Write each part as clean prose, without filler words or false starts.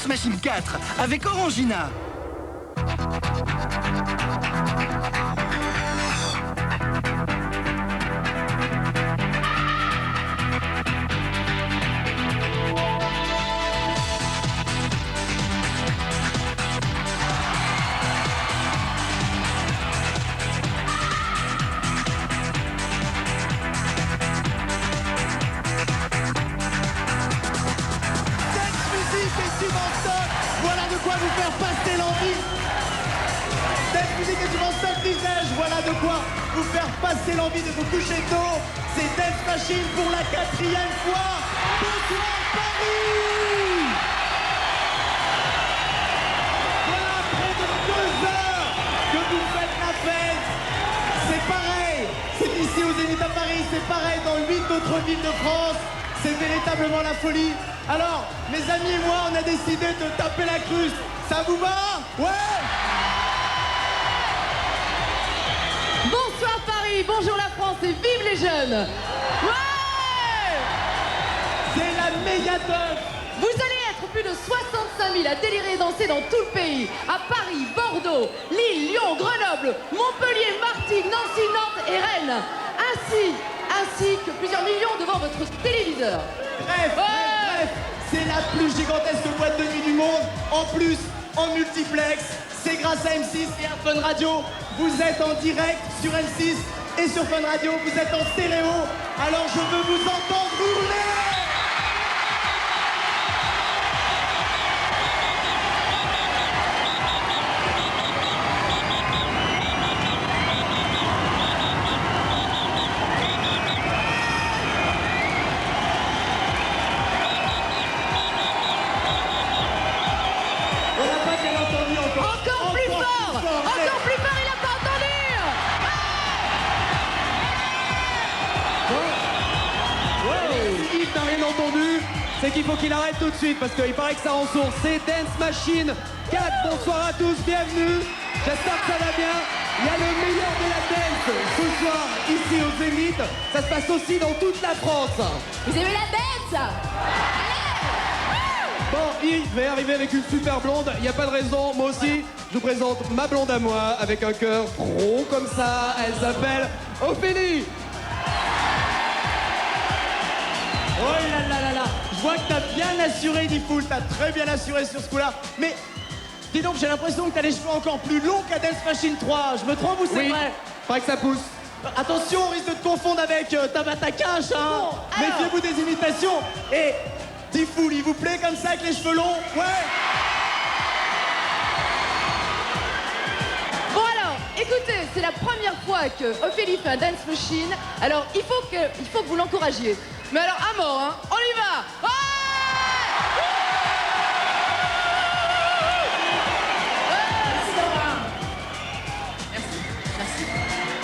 Dance Machine 4 avec Orangina. Voilà de quoi vous faire passer l'envie. Dance musique et du non-stop visage, voilà de quoi vous faire passer l'envie de vous coucher tôt. C'est Dance Machine pour la 4e fois. Bonsoir Paris. Voilà près de 2 heures que vous faites la fête. C'est pareil, c'est ici au Zénith à Paris, c'est pareil dans 8 autres villes de France. C'est véritablement la folie. Alors, mes amis et moi, on a décidé de taper la cruche. Ça vous va? Ouais! Bonsoir Paris, bonjour la France et vive les jeunes! Ouais! C'est la méga teuf! Vous allez être plus de 65 000 à délirer et danser dans tout le pays. À Paris, Bordeaux, Lille, Lyon, Grenoble, Montpellier, Martigues, Nancy, Nantes et Rennes. Ainsi que plusieurs millions devant votre téléviseur. Bref, c'est la plus gigantesque boîte de nuit du monde. En plus, en multiplex, c'est grâce à M6 et à Fun Radio. Vous êtes en direct sur M6 et sur Fun Radio. Vous êtes en stéréo. Alors je veux vous entendre hurler. C'est qu'il faut qu'il arrête tout de suite parce qu'il paraît que ça ressource. C'est Dance Machine 4. Bonsoir à tous, bienvenue. J'espère que ça va bien. Il y a le meilleur de la dance ce soir ici au Zénith. Ça se passe aussi dans toute la France. Vous aimez la dance? Bon, Yves va arriver avec une super blonde. Il n'y a pas de raison. Moi aussi, je vous présente ma blonde à moi avec un cœur rond comme ça. Elle s'appelle Ophélie. Oh là là là là. Je vois que t'as bien assuré, Diffoul, t'as très bien assuré sur ce coup-là. Mais dis donc, j'ai l'impression que t'as les cheveux encore plus longs qu'à Dance Machine 3. Je me trompe ou c'est vrai? Faudrait que ça pousse. Attention, on risque de te confondre avec Tabata Cash, hein. Bon, méfiez-vous des imitations. Et Diffoul, il vous plaît comme ça avec les cheveux longs? Ouais. Bon alors, écoutez, c'est la première fois que Ophélie fait un Dance Machine. Alors, il faut que vous l'encouragiez. Mais alors, à mort, hein. On y va. Ouais. Merci.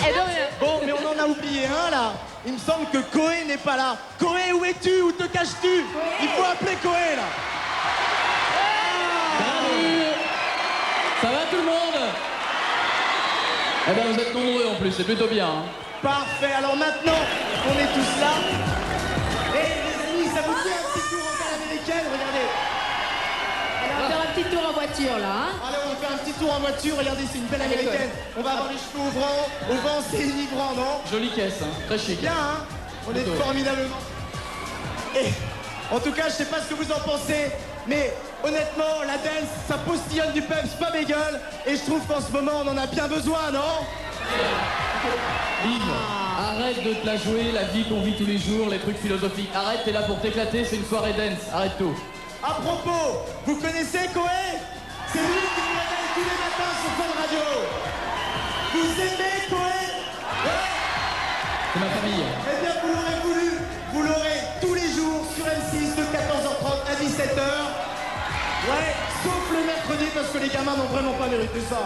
Et donc, bon, mais on en a oublié un, là. Il me semble que Koé n'est pas là. Koé, où es-tu? Où te caches-tu? Il faut appeler Koé, là. Salut. Ça va tout le monde? Eh ben vous êtes nombreux en plus, c'est plutôt bien. Hein. Parfait, alors maintenant qu'on est tous là, et les amis, ça vous fait un petit tour en belle américaine, regardez. on va faire un petit tour en voiture là, hein. Allez, on va faire un petit tour en voiture, regardez, c'est une belle américaine. On va avoir les cheveux au vent c'est enivrant, non? Jolie caisse, hein. Très chic. Bien, hein. On est formidablement. Et en tout cas, je sais pas ce que vous en pensez, mais honnêtement, la dance, ça postillonne du peps, pas mes gueules, et je trouve qu'en ce moment, on en a bien besoin, non? Yves, arrête de te la jouer, la vie qu'on vit tous les jours, les trucs philosophiques. Arrête, t'es là pour t'éclater, c'est une soirée dance, arrête tout. À propos, vous connaissez Koé? C'est lui qui nous réveille tous les matins sur Fun Radio. Vous aimez Koé? Ouais. C'est ma famille. Eh bien, vous l'aurez voulu, vous l'aurez tous les jours sur M6 de 14h30 à 17h. Ouais, sauf le mercredi parce que les gamins n'ont vraiment pas mérité ça.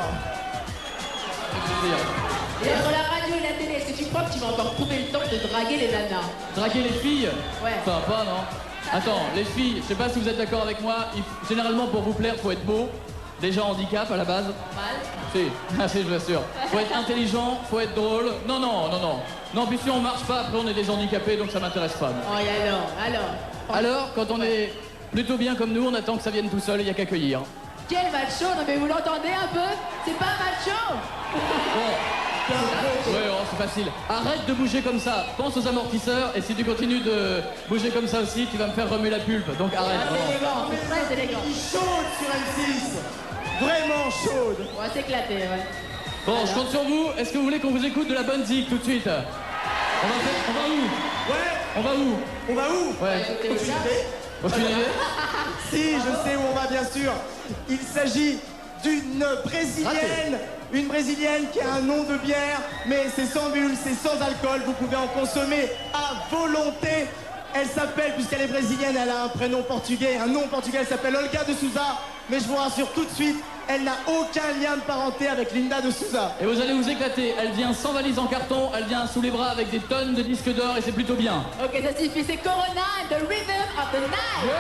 Et entre la radio et la télé, est-ce que tu crois que tu vas encore trouver le temps de draguer les nanas? Draguer les filles? Ouais. Ça va pas, non? Attends, les filles, je sais pas si vous êtes d'accord avec moi, généralement pour vous plaire, faut être beau. Déjà handicap à la base. Mal. Si, je vous assure. Faut être intelligent, faut être drôle. Non. Non, puis si on marche pas, après on est des handicapés, donc ça m'intéresse pas. Oh, et alors? Alors, quand on est Plutôt bien comme nous, on attend que ça vienne tout seul, il n'y a qu'à accueillir. Quel macho! Non mais vous l'entendez un peu? C'est pas macho! Ouais, oh, c'est facile. Arrête de bouger comme ça. Pense aux amortisseurs et si tu continues de bouger comme ça aussi, tu vas me faire remuer la pulpe. Donc arrête. Élégant, c'est très élégant. Il chaude sur M6. Vraiment chaude. On va s'éclater, ouais. Bon, je compte sur vous. Est-ce que vous voulez qu'on vous écoute de la bonne zik tout de suite? On va où? Ouais. On va où? On va où? Ouais. Écoutez, Aucune là. idée. Aucune idée? Si, je sais où on va bien sûr. Il s'agit d'une Brésilienne. Une Brésilienne qui a un nom de bière, mais c'est sans bulle, c'est sans alcool. Vous pouvez en consommer à volonté. Elle s'appelle, puisqu'elle est brésilienne, elle a un prénom portugais, un nom portugais, elle s'appelle Olga de Souza. Mais je vous rassure tout de suite, elle n'a aucun lien de parenté avec Linda de Souza. Et vous allez vous éclater. Elle vient sans valise en carton, elle vient sous les bras avec des tonnes de disques d'or et c'est plutôt bien. Ok, ça suffit, c'est Corona and the Rhythm of the Night.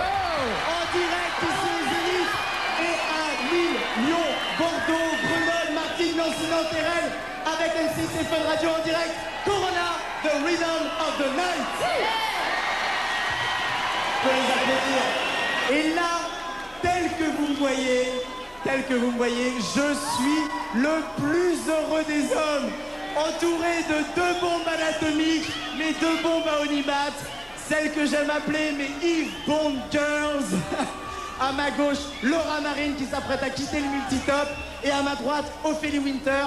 En direct ici au Zénith et à Lille, Lyon, Bordeaux, Grenoble, Martigues, Nancy, Nantes et Rennes avec M6 et Fun Radio en direct. Corona, the Rhythm of the Night. On peut les applaudir. Et là, tel que vous me voyez, je suis le plus heureux des hommes, entouré de 2 bombes anatomiques, mes 2 bombes à Onibat, celles que j'aime appeler mes Yves Bond Girls. À ma gauche, Laura Marine qui s'apprête à quitter le multitop, et à ma droite, Ophélie Winter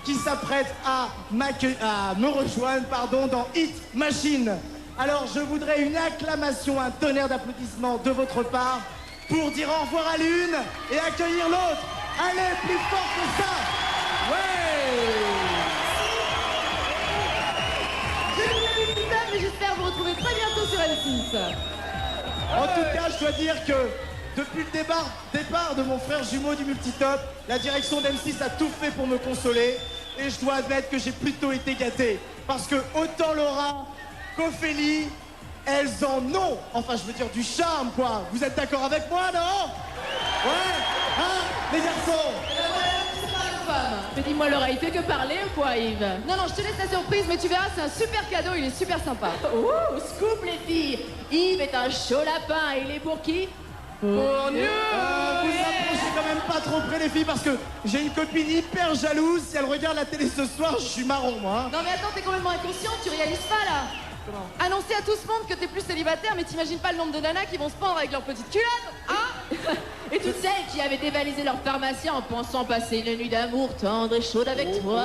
qui s'apprête à me rejoindre dans Hit Machine. Alors je voudrais une acclamation, un tonnerre d'applaudissements de votre part pour dire au revoir à l'une et accueillir l'autre. Allez, plus fort que ça. Ouais. Je vous invite tout ça, mais j'espère vous retrouver très bientôt sur M6. En tout cas, je dois dire que depuis le départ de mon frère jumeau du multitop, la direction d'M6 a tout fait pour me consoler. Et je dois admettre que j'ai plutôt été gâté. Parce que autant Laura qu'Ophélie, elles en ont. Enfin, je veux dire du charme, quoi. Vous êtes d'accord avec moi, non? Ouais. Hein, les garçons? Mais dis-moi Laura, il fait que parler ou quoi Yves? Non, je te laisse la surprise, mais tu verras, c'est un super cadeau, il est super sympa. Ouh, scoop les filles. Yves est un chaud lapin et il est pour qui? Pour nous. Vous approchez quand même pas trop près les filles parce que j'ai une copine hyper jalouse. Si elle regarde la télé ce soir, je suis marron, moi. Non mais attends, t'es complètement inconscient, tu réalises pas là. Comment? Annoncer à tout ce monde que t'es plus célibataire, mais t'imagines pas le nombre de nanas qui vont se pendre avec leurs petites culottes, hein? Et toutes celles qui avaient dévalisé leur pharmacien en pensant passer une nuit d'amour tendre et chaude avec toi.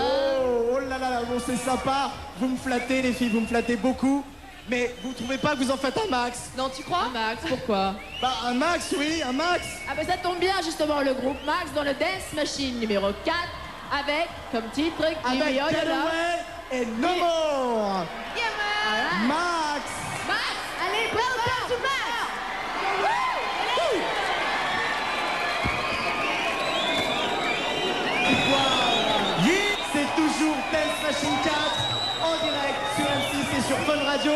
Oh là là, bon c'est sympa. Vous me flattez les filles, vous me flattez beaucoup. Mais vous trouvez pas que vous en faites un max? Non, tu crois? Max, pourquoi? Bah un max, oui, un max. Ah bah ça tombe bien, justement, le groupe Max dans le Dance Machine numéro 4 avec, comme titre, Avec Give Me All Your Love. Getaway et No More. Yeah, man. Max. Max, allez, welcome to Max. Wouh. C'est toujours Dance Machine 4 en direct sur M6 et sur Fun Radio.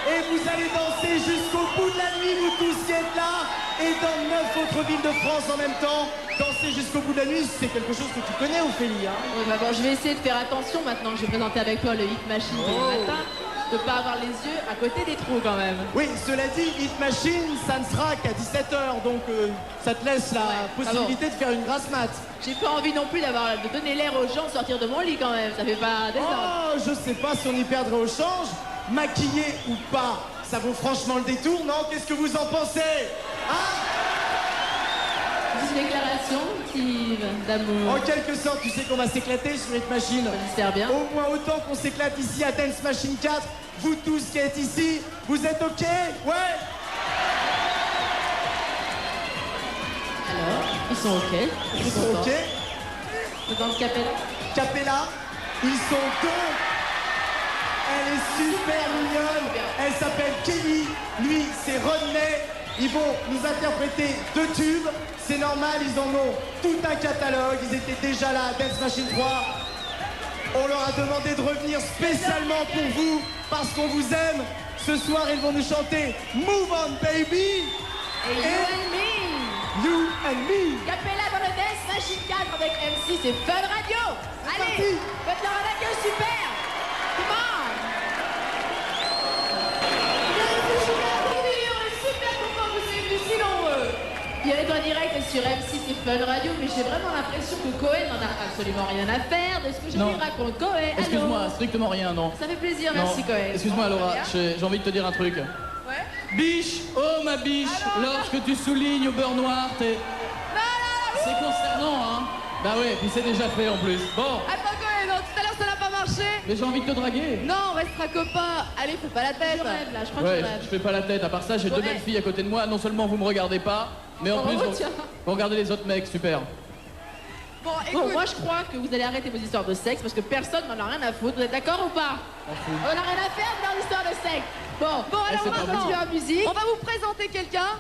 Et vous allez danser jusqu'au bout de la nuit, vous tous qui êtes là. Et dans 9 autres villes de France en même temps. Danser jusqu'au bout de la nuit, c'est quelque chose que tu connais, Ophélie, hein? Oui, bah bon, je vais essayer de faire attention maintenant que je vais présenter avec toi le Hit Machine du matin, de pas avoir les yeux à côté des trous quand même. Oui, cela dit, Hit Machine, ça ne sera qu'à 17h, donc ça te laisse la possibilité de faire une grasse mat. J'ai pas envie non plus de donner l'air aux gens, sortir de mon lit quand même, ça fait pas désordre. Oh, je sais pas si on y perdrait au change, maquillé ou pas, ça vaut franchement le détour, non? Qu'est-ce que vous en pensez? Hein? Une déclaration, Yves, d'amour. En quelque sorte, tu sais qu'on va s'éclater sur Hit Machine. J'espère bien. Au moins autant qu'on s'éclate ici à Dance Machine 4. Vous tous qui êtes ici, vous êtes OK? Ouais? Alors, ils sont OK. Ils sont OK? Je danse Capella. Capella, ils sont 2. Elle est super mignonne. Elle s'appelle Kelly. Lui, c'est Rodney. Ils vont nous interpréter 2 tubes. C'est normal, ils en ont tout un catalogue. Ils étaient déjà là à Dance Machine 3. On leur a demandé de revenir spécialement pour vous parce qu'on vous aime. Ce soir, ils vont nous chanter Move On Baby Et You and Me. You and Me. Capella dans le Dance Machine 4 avec M6 et Fun Radio. Allez, parti. faites-leur un accueil super. Come on. On est super contents que vous soyez venus si nombreux. Direct en direct sur M6 et Fun Radio, mais j'ai vraiment l'impression que Cohen n'en a absolument rien à faire de ce que je Non. lui raconte. Cohen, Excuse-moi, allô. strictement rien, non. Ça fait plaisir, Non. merci Cohen. Excuse-moi, Bon, Laura, très bien. j'ai envie de te dire un truc. Ouais. Biche, oh ma biche, Alors, lorsque tu soulignes au beurre noir, t'es... C'est concernant, hein. Bah ouais, puis c'est déjà fait en plus. Bon, Attends Cohen, non, tout à l'heure ça n'a pas marché. mais j'ai envie de te draguer. Non, on restera copains. Allez, fais pas la tête. Je rêve là, je crois Ouais, que je rêve. je fais pas la tête. À part ça, j'ai deux Ouais. belles filles à côté de moi. Non seulement vous me regardez pas, mais en Oh, plus tiens. vous regardez les autres mecs. Super. Bon, écoute. Moi je crois que vous allez arrêter vos histoires de sexe parce que personne n'en a rien à foutre. Vous êtes d'accord ou pas? On n'a rien à faire dans l'histoire de sexe. Bon, alors c'est on va pas continuer bon. en musique. On va vous présenter quelqu'un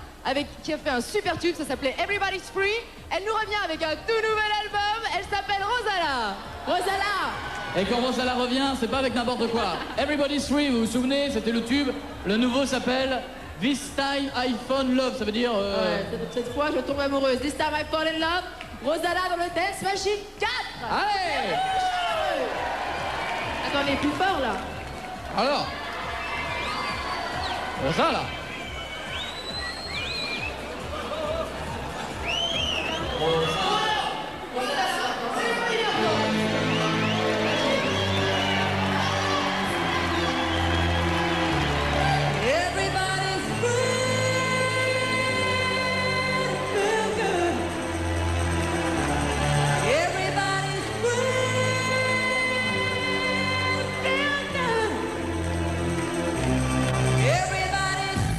qui a fait un super tube, ça s'appelait Everybody's Free. Elle nous revient avec un tout nouvel album, elle s'appelle Rosala. Rosala. Et quand Rosala revient, c'est pas avec n'importe quoi. Everybody's Free, vous vous souvenez, c'était le tube. Le nouveau s'appelle This Time I Found Love. Ça veut dire. Ouais, cette fois je tombe amoureuse. This time I fall in love. Rosala dans le Dance Machine 4. Allez. Attendez, plus fort là. Alors. Rosala. Everybody's free, feel good. Everybody's free, feel good. Everybody's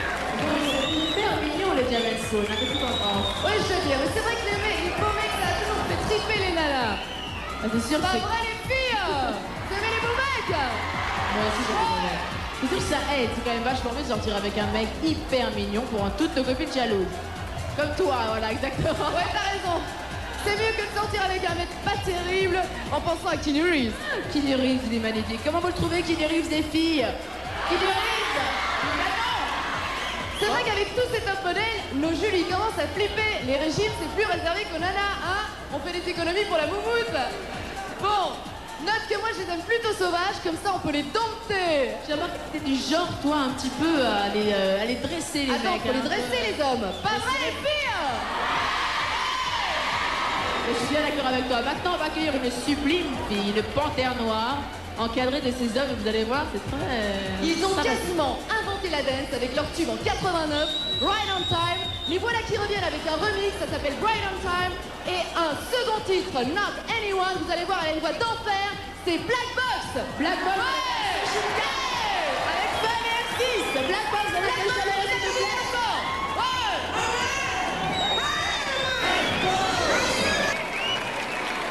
Hyper mignon les Jamel Soul, hein, qu'est-ce que t'en penses? Oui, je veux dire, mais c'est vrai que les beaux mecs, ça a toujours fait triper les nanas. Ah, c'est sûr que c'est... vrai les filles. Vous aimez les beaux mecs? Moi aussi j'aime les beaux mecs. C'est sûr que ça aide, c'est quand même vachement mieux de sortir avec un mec hyper mignon pour rendre toutes nos copines jalouses. Comme toi, voilà, exactement. Ouais, t'as raison. C'est mieux que de sortir avec un mec pas terrible en pensant à Keanu Reeves. Keanu Reeves, il est magnifique. Comment vous le trouvez, Keanu Reeves, des filles? Keanu Reeves. Bah non. C'est vrai qu'avec tous ces top modèles, nos Julie commencent à flipper. Les régimes, c'est plus réservé qu'aux nanas, hein. On fait des économies pour la moumoute. Bon, note que moi, je les aime plutôt sauvages, comme ça, on peut les dompter. J'ai remarqué que t'es du genre, toi, un petit peu à les dresser, les mecs. Faut les dresser, les hommes. Pas vrai, les filles. Je suis bien d'accord avec toi. Maintenant, on va accueillir une sublime fille, une panthère noire, encadrée de ces hommes, vous allez voir, c'est très... Ils ont quasiment inventé la dance avec leur tube en 89, Right on Time. Les voilà qui reviennent avec un remix, ça s'appelle Right on Time, et un second titre, Not Anyone. Vous allez voir, elle a une voix d'enfer, c'est Black Box. Black Box. Ouais. Avec Fun et M6. Black Box avec les chaleurs de Black.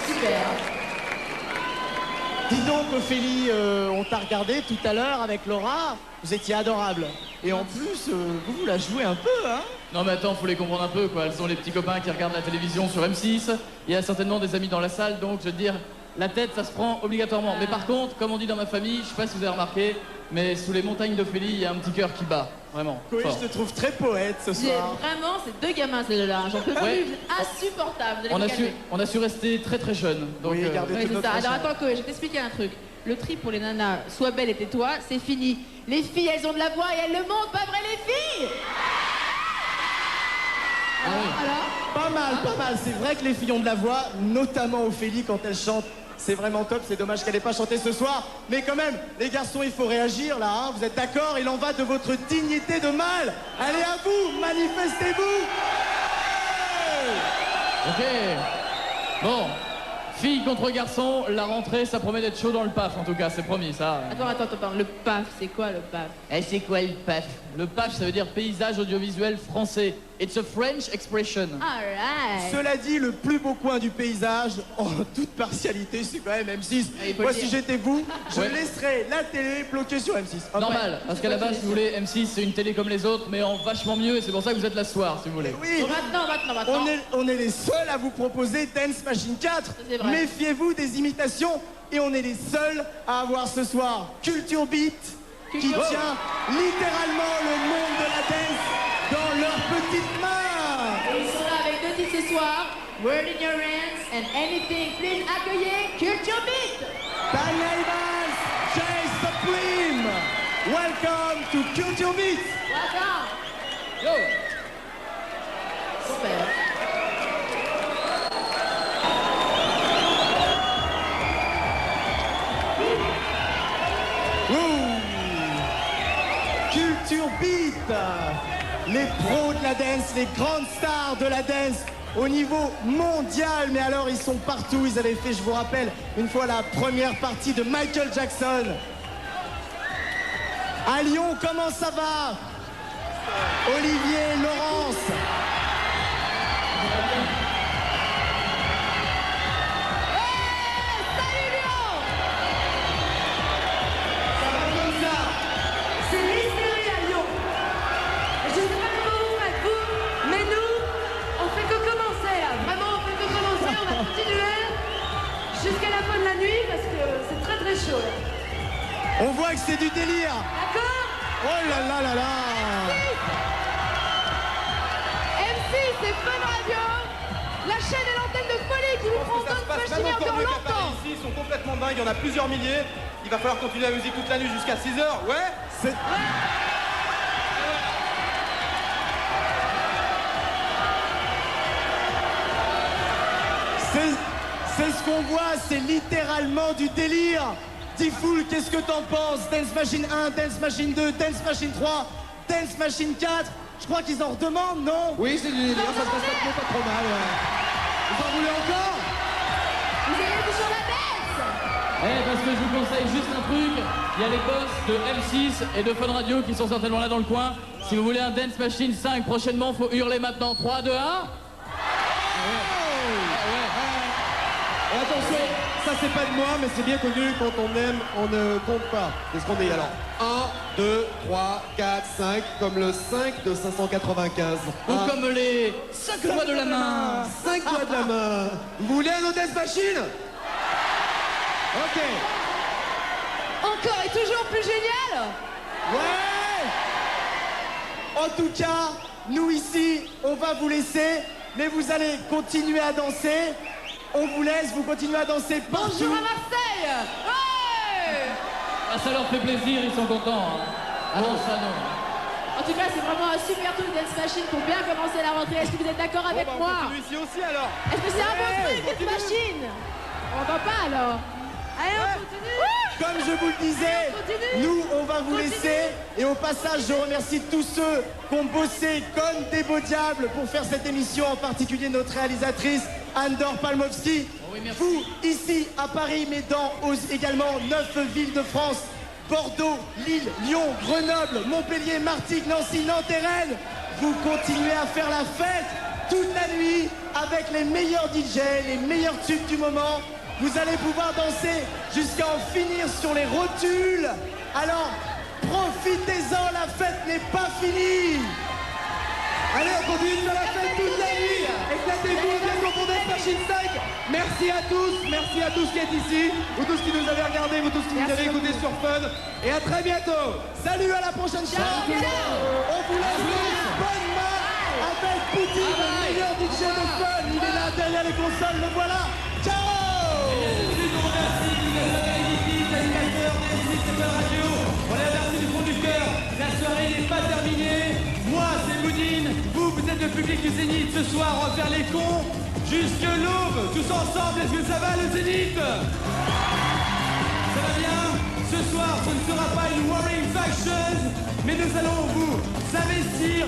Super. Dis donc, Ophélie, on t'a regardé tout à l'heure avec Laura. Vous étiez adorable. Et en plus, vous la jouez un peu, hein? Non mais attends, faut les comprendre un peu quoi. Elles sont les petits copains qui regardent la télévision sur M6. Il y a certainement des amis dans la salle, donc je veux dire, la tête ça se prend obligatoirement. Mais par contre, comme on dit dans ma famille, je sais pas si vous avez remarqué, mais sous les montagnes d'Ophélie, il y a un petit cœur qui bat. Vraiment. Chloé, fort. je te trouve très poète ce soir. Vraiment, c'est deux gamins, celles-là. J'en peux plus. Ouais. Insupportable. Vous allez On vous a, su, calmer. on a su rester très très jeune. Donc, Oui, gardez Ouais, toute c'est notre ça. Alors fraîcheur. attends, Coé, je vais t'expliquer un truc. Le trip pour les nanas, sois belle et tais-toi, c'est fini. Les filles, elles ont de la voix et elles le montrent, pas vrai les filles? Ah oui. Pas mal, pas mal. C'est vrai que les filles ont de la voix, notamment Ophélie quand elle chante. C'est vraiment top, c'est dommage qu'elle n'ait pas chanté ce soir. Mais quand même, les garçons, il faut réagir là, hein. Vous êtes d'accord? Il en va de votre dignité de mâle. Allez à vous, manifestez-vous. Ok. Bon. Filles contre garçons, la rentrée, ça promet d'être chaud dans le paf en tout cas, c'est promis ça. Attends, le PAF, c'est quoi le PAF? Et c'est quoi le PAF? Le PAF, ça veut dire paysage audiovisuel français. It's a French expression. Alright. Cela dit, le plus beau coin du paysage, en toute partialité, c'est quand même M6. il faut Moi, le si dire. j'étais vous, je Ouais. laisserais la télé bloquée sur M6. Hop. Normal, parce qu'à la base, si vous voulez, M6, c'est une télé comme les autres, mais en vachement mieux, et c'est pour ça que vous êtes là ce soir, si vous voulez. Oui, Bon, maintenant. on est les seuls à vous proposer Dance Machine 4. C'est vrai. Méfiez-vous des imitations. Et on est les seuls à avoir ce soir Culture Beat, qui Culture- tient littéralement le monde de la dance dans leurs petites mains. Ils sont là avec deux titres ce soir. Word in your hands and anything. Please accueillez Culture Beat. Daniel Evans, Jay Supreme. Welcome to Culture Beat. Welcome. Yo. Super. Culture Beat, les pros de la dance, les grandes stars de la dance au niveau mondial. Mais alors ils sont partout, ils avaient fait, je vous rappelle, une fois la première partie de Michael Jackson. À Lyon, comment ça va? Olivier, Laurence. Salut Lyon. Ça va comme ça? C'est l'hystérie à Lyon. Je ne sais pas comment vous faites, vous, mais nous, on fait que commencer là. Vraiment, on fait que commencer. On va continuer jusqu'à la fin de la nuit parce que c'est très très chaud là. On voit que c'est du délire. D'accord? Oh là là là là. M6, c'est Fun Radio, la chaîne et l'antenne de folie qui vous prend Dance Machine encore longtemps. Ici, ils sont complètement dingues, il y en a plusieurs milliers. Il va falloir continuer la musique toute la nuit jusqu'à 6h, ouais. C'est... C'est ce qu'on voit, c'est littéralement du délire. Diffoul, qu'est-ce que t'en penses? Dance Machine 1, Dance Machine 2, Dance Machine 3, Dance Machine 4. Je crois qu'ils en redemandent, non? Oui, c'est du délire, ça se passe pas trop mal, ouais. Vous en voulez encore? Vous avez toujours la dance. Parce que je vous conseille juste un truc, il y a les boss de M6 et de Fun Radio qui sont certainement là dans le coin. Si vous voulez un Dance Machine 5 prochainement, faut hurler maintenant. 3, 2, 1. Et attention, ça c'est pas de moi, mais c'est bien connu, quand on aime, on ne compte pas. Qu'est-ce qu'on dit alors? 1, 2, 3, 4, 5, comme le 5 de 595. Ou comme les 5 doigts de la main. 5 doigts de la main. Vous voulez un Dance Machine? Ok. Encore et toujours plus génial. Ouais! En tout cas, nous ici, on va vous laisser, mais vous allez continuer à danser. On vous laisse, vous continuez à danser partout. Bonjour à Marseille. Ouais. Ah, ça leur fait plaisir, ils sont contents. Hein. Ah non, ça non. En tout cas, c'est vraiment un super truc Dance Machine pour bien commencer la rentrée. Est-ce que vous êtes d'accord avec On moi? continue ici aussi alors. Est-ce que c'est un bon truc Dance continue. Machine? On va pas alors. Allez, on continue. Comme je vous le disais, Continue. nous, on va vous Continue. laisser. Et au passage, je remercie tous ceux qui ont bossé comme des beaux diables pour faire cette émission, en particulier notre réalisatrice, Andor Palmovski. Oh oui, merci. Vous, ici à Paris, mais dans également 9 villes de France, Bordeaux, Lille, Lyon, Grenoble, Montpellier, Martigues, Nancy, Nantes et Rennes. Vous continuez à faire la fête toute la nuit avec les meilleurs DJ, les meilleurs tubes du moment. Vous allez pouvoir danser jusqu'à en finir sur les rotules. Alors, profitez-en, la fête n'est pas finie. Allez, on continue de faire la fête toute la nuit. Éclatez-vous, bientôt pour Dance Machine 5. Merci à tous qui êtes ici, vous tous qui nous avez regardés, vous tous qui nous avez écoutés sur Fun. Et à très bientôt. Salut, à la prochaine fois. On vous laisse bonne main avec Poutine, le meilleur DJ de Fun. Il est là derrière les consoles, le voilà. Ciao. On est remercie du fond du cœur. La soirée n'est pas terminée. Moi, c'est Boudine. Vous êtes le public du Zénith. Ce soir, on va faire les cons jusque l'aube. Tous ensemble, est-ce que ça va le Zénith? Ça va bien? Ce soir, ce ne sera pas une Warring Faction, mais nous allons vous investir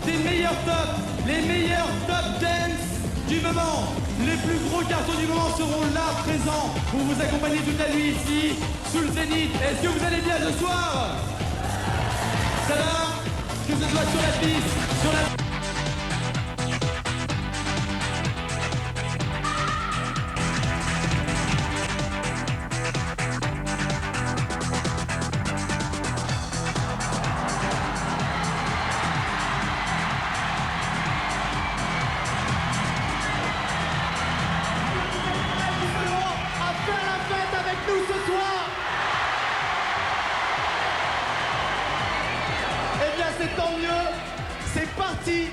des meilleurs tops, les meilleurs top dance du moment. Les plus gros cartons du moment seront là, présents, pour vous accompagner toute la nuit ici, sous le Zénith. Est-ce que vous allez bien ce soir? Ça va? Que ce soit sur la piste, sur la... À faire la fête avec nous ce soir. Eh bien, c'est tant mieux. C'est parti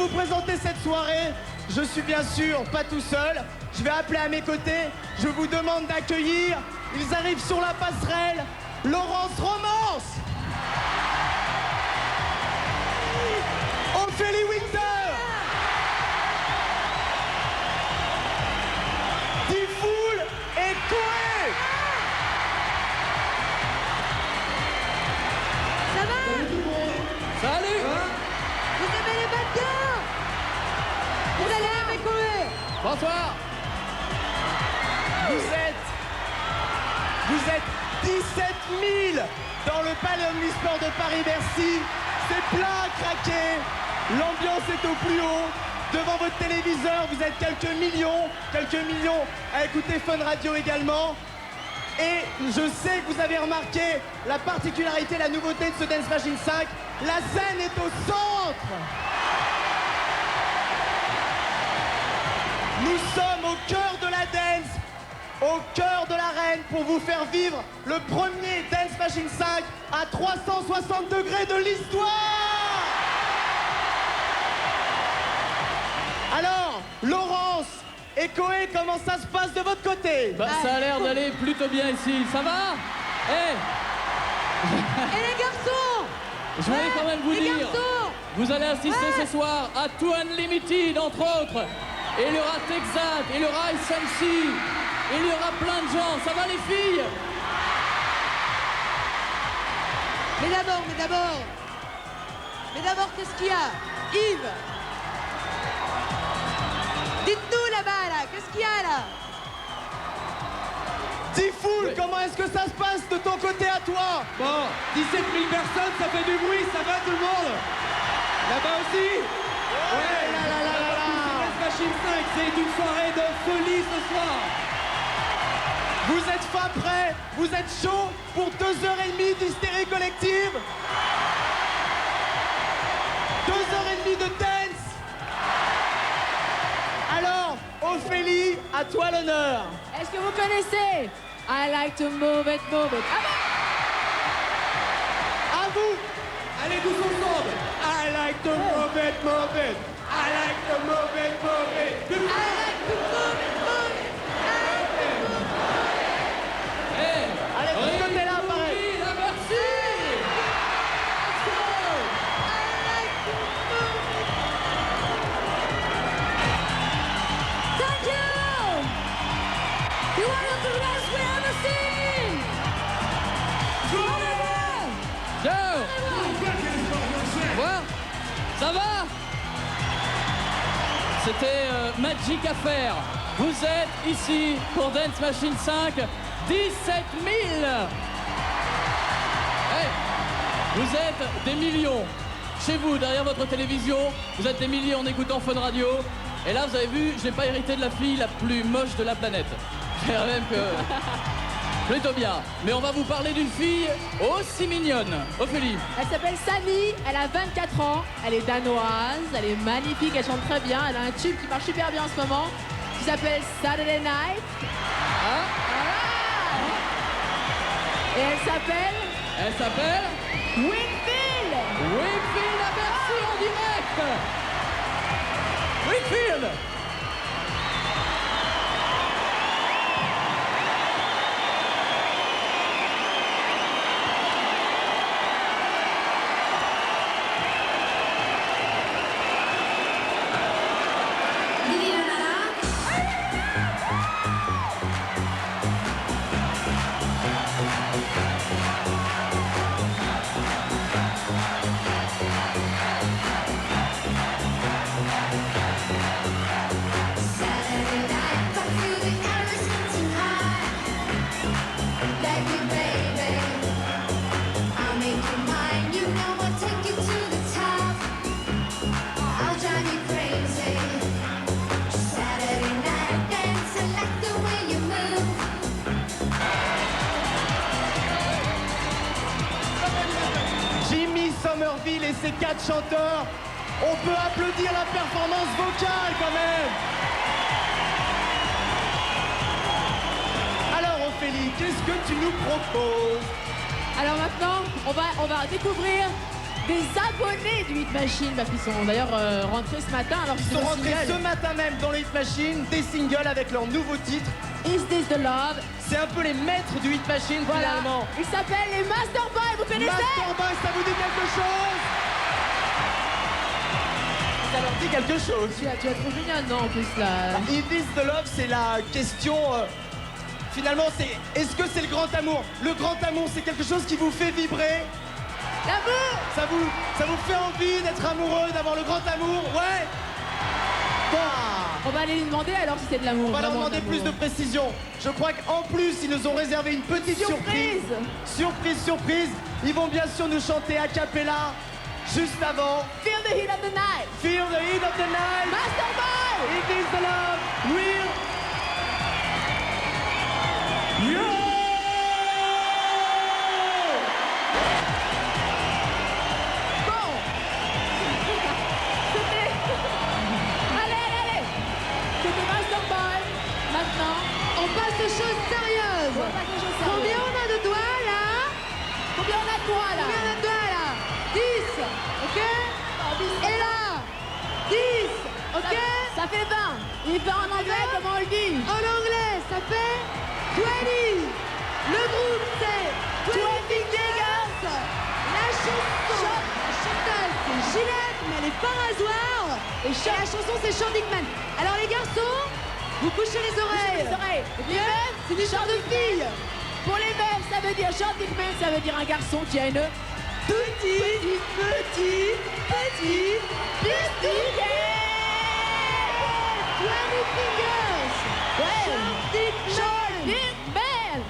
vous présenter cette soirée. Je suis bien sûr pas tout seul. Je vais appeler à mes côtés. Je vous demande d'accueillir. Ils arrivent sur la passerelle. Laurence Romance. Ophélie Winter. Tifoul et Koé. Ça va? Salut. Vous aimez les bad gars? Vous allez aimer Koé? Bonsoir. Vous êtes 17 000 dans le Palais Omnisport de Paris-Bercy. C'est plein à craquer. L'ambiance est au plus haut. Devant votre téléviseur, vous êtes quelques millions à écouter Fun Radio également. Et je sais que vous avez remarqué la particularité, la nouveauté de ce Dance Machine 5. La scène est au centre. Nous sommes au cœur de la dance, au cœur de l'arène pour vous faire vivre le premier Dance Machine 5 à 360 degrés de l'histoire. Alors, Laurence et Koé, comment ça se passe de votre côté? Bah, ça a l'air d'aller plutôt bien ici. Ça va? Et les garçons? Je voulais quand même vous les dire, garçons. vous allez assister ce soir à Two Unlimited, entre autres. Et il y aura Texas, il y aura SMC, il y aura plein de gens. Ça va les filles? Mais d'abord, qu'est-ce qu'il y a? Yves, dites-nous là-bas, là, qu'est-ce qu'il y a là? Tifoul, comment est-ce que ça se passe de ton côté à toi? Bon, 17 000 personnes, ça fait du bruit, ça va tout le monde? Là-bas aussi? Ouais, Dance Machine 5, c'est une soirée de folie ce soir. Vous êtes fin prêts? Vous êtes chaud pour 2h30 d'hystérie collective? 2h30 de dance? Alors, Ophélie, à toi l'honneur. Est-ce que vous connaissez I like to move it, move it? Ah À vous. Allez, tous ensemble. I like to move it, move it. I like to move it, move it. Allez, de ce côté-là, pareil. Oui, la merci. Thank you! You are the best we ever seen! Ciao. Voir. Ça va? C'était Magic à faire. Vous êtes ici pour Dance Machine 5. 17 000. Hey, vous êtes des millions. Chez vous, derrière votre télévision, vous êtes des milliers en écoutant Fun Radio. Et là, vous avez vu, je n'ai pas hérité de la fille la plus moche de la planète. Je dirais même que... Plutôt bien. Mais on va vous parler d'une fille aussi mignonne. Ophélie. Elle s'appelle Samy, elle a 24 ans, elle est danoise, elle est magnifique, elle chante très bien, elle a un tube qui marche super bien en ce moment, qui s'appelle Saturday Night. Hein? Et elle s'appelle Winfield. Winfield à Bercy en direct. Winfield. Somerville et ses 4 chanteurs. On peut applaudir la performance vocale quand même. Alors Ophélie, qu'est-ce que tu nous proposes? Alors maintenant, on va découvrir des abonnés du Hit Machine, parce qu'ils sont d'ailleurs rentrés ce matin. Alors Ils sont rentrés ce matin même dans le Hit Machine, des singles avec leur nouveau titre. Is This the Love? C'est un peu les maîtres du Hit Machine finalement. Ils s'appellent les Master Boys, vous connaissez? Master Boy, ça vous dit quelque chose? Ça leur dit quelque chose. Tu as trop génial, non, en plus, là. Is This the Love, c'est la question... finalement, c'est... Est-ce que c'est le grand amour? Le grand amour, c'est quelque chose qui vous fait vibrer? L'amour! Ça vous fait envie d'être amoureux, d'avoir le grand amour? Ouais. Bon. On va aller lui demander alors si c'est de l'amour. On va leur vraiment demander de plus de l'amour. précision. Je crois qu'en plus, ils nous ont réservé une petite surprise. Surprise. Ils vont bien sûr nous chanter a cappella juste avant. Feel the heat of the night. Feel the heat of the night. Master Boy! It is the love. Real. Bon. C'était... Allez. C'était Master Boy. Maintenant, on passe aux choses sérieuses. Combien on a de doigts là? Combien on a de doigts là? 10, ok? Et là 10, ok? Ça fait 20. Il fait en anglais, comment on le dit? En anglais, ça fait 20. Le groupe, c'est 20 Fingers. La chanteuse, c'est Gillette, mais elle est pas rasoir. Et la chanson, c'est Sean Dickman. Alors les garçons, vous couchez les oreilles. Les meufs, c'est du chant de filles. Pour les meufs, ça veut dire Sean Dickman, ça veut dire un garçon qui a une petit yeah! 20 Fingers. Ouais. Sean Dickman.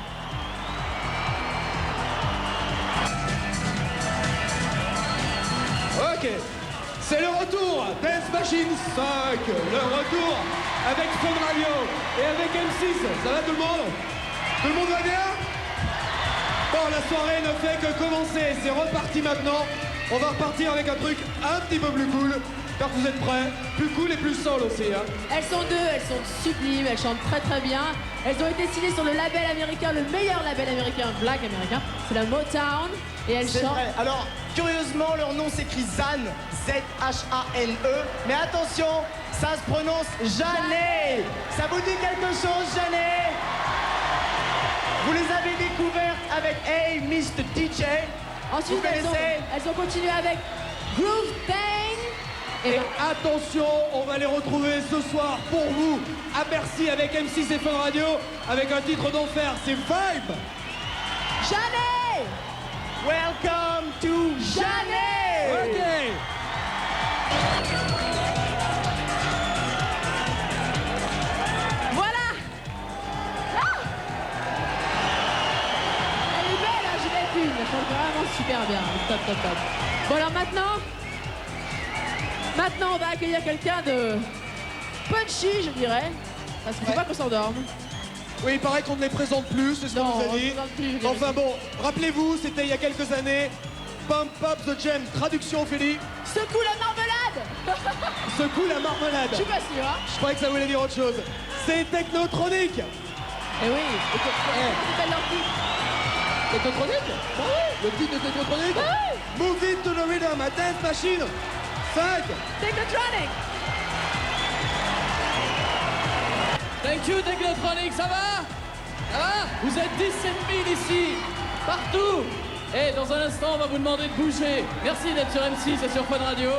Ok, c'est le retour Dance Machine 5, le retour avec Fun Radio et avec M6. Ça va tout le monde? Tout le monde va bien? Bon, la soirée ne fait que commencer, c'est reparti maintenant. On va repartir avec un truc un petit peu plus cool. J'espère que vous êtes prêts. Plus cool et plus soul aussi, hein. Elles sont deux, elles sont sublimes, elles chantent très très bien. Elles ont été signées sur le label américain, le meilleur label américain, black américain. C'est la Motown. Et elles C'est chantent... vrai. Alors, curieusement, leur nom s'écrit Zane, Z-H-A-N-E. Mais attention, ça se prononce Janet. Ça vous dit quelque chose, Janet? Vous les avez découvertes avec Hey Mr. DJ. Ensuite, Vous connaissez? elles ont continué avec Groove Bang. Et attention, on va les retrouver ce soir pour vous à Bercy avec M6 et Fun Radio avec un titre d'enfer, c'est Vibe. Janet! Welcome to Janet. Ok. Voilà! Ah! Elle est belle, hein, Juliette Une. Elle chante vraiment super bien. Top. Bon, alors maintenant, on va accueillir quelqu'un de punchy, je dirais. Parce qu'il ne faut pas qu'on s'endorme. Oui, il paraît qu'on ne les présente plus, c'est ce qu'on Non, nous a on ne dit. présente plus, je dirais. Enfin bon, rappelez-vous, c'était il y a quelques années. Pump Up the Jam, traduction Ophélie. Secoue la marmelade! Secoue la marmelade. Je suis pas sûr, hein? Je croyais que ça voulait dire autre chose. C'est Technotronic. Eh oui, et comment s'appelle leur titre? Technotronic? Bah oui, le titre de Technotronic. Bah oui. Move it to the rhythm, à Dance Machine 5. Technotronic! Thank you, Technotronic, ça va? Ça va? Vous êtes 17 000 ici, partout. Et dans un instant, on va vous demander de bouger. Merci d'être sur M6 et sur Fun Radio.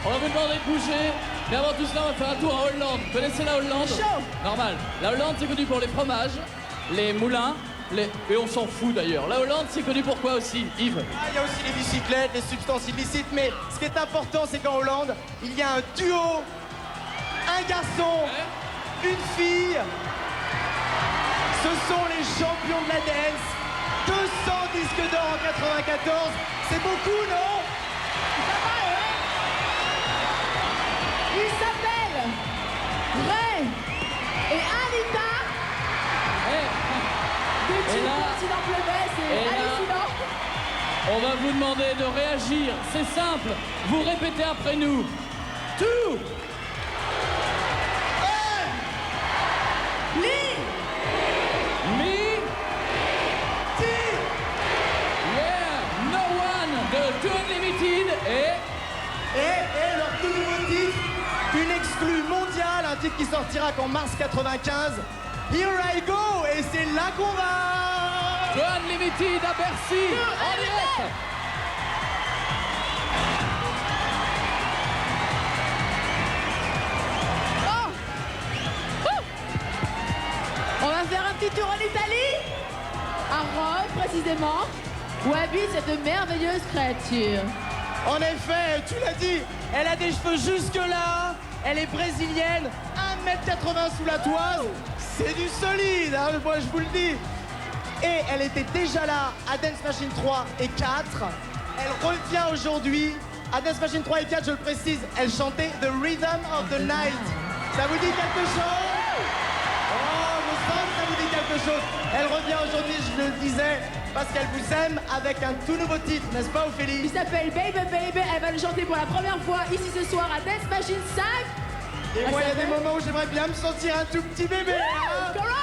On va vous demander de bouger. Mais avant tout cela, on va faire un tour en Hollande. Vous connaissez la Hollande? Chaud. Normal. La Hollande, c'est connu pour les fromages, les moulins, et on s'en fout d'ailleurs. La Hollande, c'est connu pour quoi aussi, Yves? Ah, il y a aussi les bicyclettes, les substances illicites, mais ce qui est important, c'est qu'en Hollande, il y a un duo, un garçon, une fille. Ce sont les champions de la dance. 200 disques d'or en 94, c'est beaucoup, non? Ils s'appellent Ray et Anita. Des Et types là- comme s'il en pleuvait, c'est et là- hallucinant. On va vous demander de réagir. C'est simple. Vous répétez après nous. Tout. Lee, Me. Yeah. No one. De Too Unlimited. titre, une exclue mondiale, un titre qui sortira qu'en mars 95. Here I go, et c'est là qu'on va. Le Unlimited à Bercy, en direct. On va faire un petit tour en Italie, à Rome précisément, où habite cette merveilleuse créature. En effet, tu l'as dit, elle a des cheveux jusque-là, elle est brésilienne, 1m80 sous la toise, c'est du solide, hein, moi je vous le dis. Et elle était déjà là à Dance Machine 3 et 4, elle revient aujourd'hui. À Dance Machine 3 et 4, je le précise, elle chantait The Rhythm of the Night. Ça vous dit quelque chose? Oh, je sens que ça vous dit quelque chose. Elle revient aujourd'hui, je le disais, parce qu'elle vous aime avec un tout nouveau titre, n'est-ce pas Ophélie? Il s'appelle Baby Baby, elle va le chanter pour la première fois ici ce soir à Dance Machine 5. Et moi, il y a des moments où j'aimerais bien me sentir un tout petit bébé. Hein? Corona!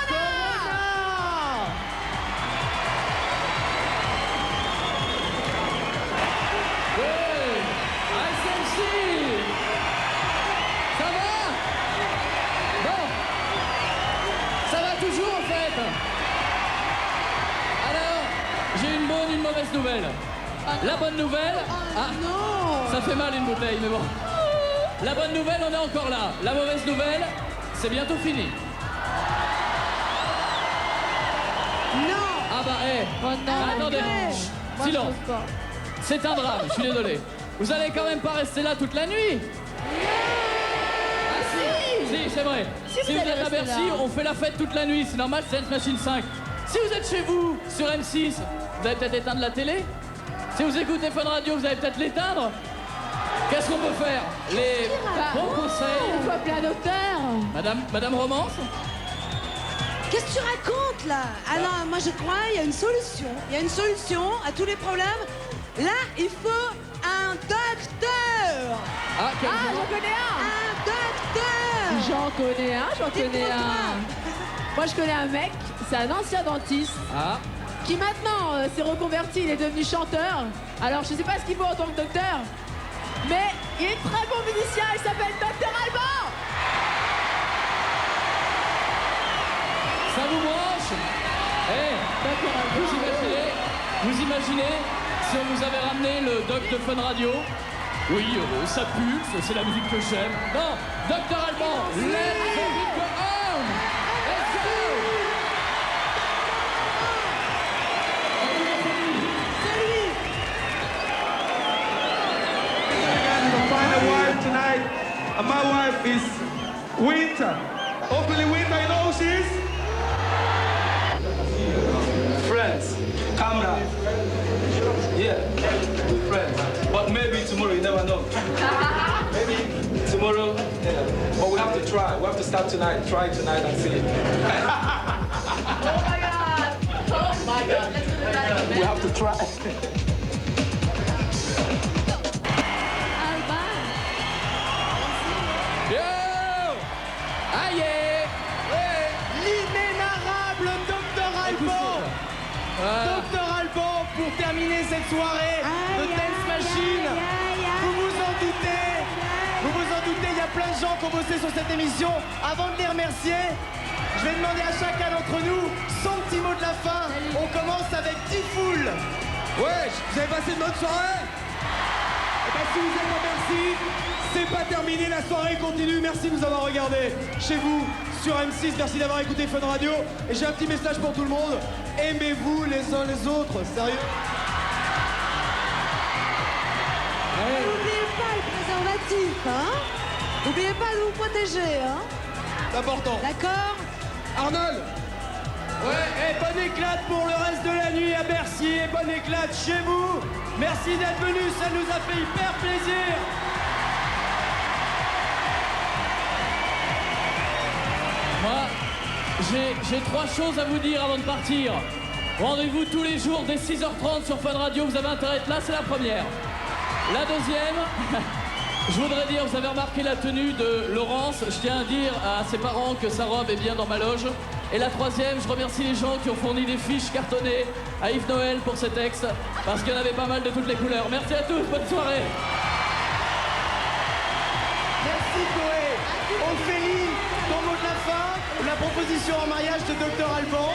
Hey, SMC, ça va? Bon, ça va toujours en fait. Alors, j'ai une bonne, une mauvaise nouvelle. La bonne nouvelle, Non! ça fait mal une bouteille, mais bon. La bonne nouvelle, on est encore là. La mauvaise nouvelle, c'est bientôt fini. Non! Ah bah, attendez, chut, Moi, je silence. trouve pas. C'est un drame, je suis désolé. Vous allez quand même pas rester là toute la nuit. Ah si, c'est vrai. Si Si vous vous allez êtes à rester Bercy, là. on fait la fête toute la nuit, c'est normal, c'est Dance Machine 5. Si vous êtes chez vous, sur M6, vous allez peut-être éteindre la télé. Si vous écoutez Fun Radio, vous allez peut-être l'éteindre. Qu'est-ce qu'on peut faire? Les bons Il conseils. faut appeler un docteur. Madame Romance? Qu'est-ce que tu racontes là? Alors moi je crois il y a une solution. Il y a une solution à tous les problèmes. Là, il faut un docteur. Ah, quel Ah, jour? j'en connais un! Un docteur. J'en connais un. Moi, je connais un mec, c'est un ancien dentiste Ah, qui maintenant s'est reconverti, il est devenu chanteur. Alors, je sais pas ce qu'il faut en tant que docteur, mais il est très bon musicien, il s'appelle Dr Alban. ça vous branche? Vous imaginez si on vous avait ramené le doc de Fun Radio? Oui, ça pulse, c'est la musique que j'aime. Non, Dr Alban, let's go home! Let's go! To find a wife tonight, and my wife is Winter. Hopefully Winter, you know who she is? Friends, camera. Yeah, friends. But maybe tomorrow, you never know. Maybe tomorrow, yeah. But we have to try. We have to start tonight. Try tonight and see. Oh my god! Oh my god! Let's do the back. We have to try. Yo! Aïe! Ouais! L'inénarrable Dr Alban. Voilà. Dr Alban, pour terminer cette soirée de Dance Machine. Vous vous en doutez, il y a plein de gens qui ont bossé sur cette émission. Avant de les remercier, je vais demander à chacun d'entre nous son petit mot de la fin. On commence avec Tifoul. Ouais, vous avez passé une bonne soirée? Eh ben, si vous êtes à Bercy, c'est pas terminé, la soirée continue. Merci de nous avoir regardés chez vous sur M6. Merci d'avoir écouté Fun Radio. Et j'ai un petit message pour tout le monde. Aimez-vous les uns les autres, sérieux. N'oubliez pas le préservatif, hein? N'oubliez pas de vous protéger, hein? C'est important. D'accord? Arnold, Ouais, et bonne éclate pour le reste de la nuit à Bercy. Et bonne éclate chez vous. Merci d'être venus, ça nous a fait hyper plaisir. Moi, j'ai 3 choses à vous dire avant de partir. Rendez-vous tous les jours dès 6h30 sur Fun Radio. Vous avez intérêt à être là, c'est la première. La deuxième, je voudrais dire, vous avez remarqué la tenue de Laurence. Je tiens à dire à ses parents que sa robe est bien dans ma loge. Et la troisième, je remercie les gens qui ont fourni des fiches cartonnées à Yves Noël pour ces textes, parce qu'il y en avait pas mal de toutes les couleurs. Merci à tous, bonne soirée. Ophélie, ton mot de la fin, la proposition en mariage de Dr Alban.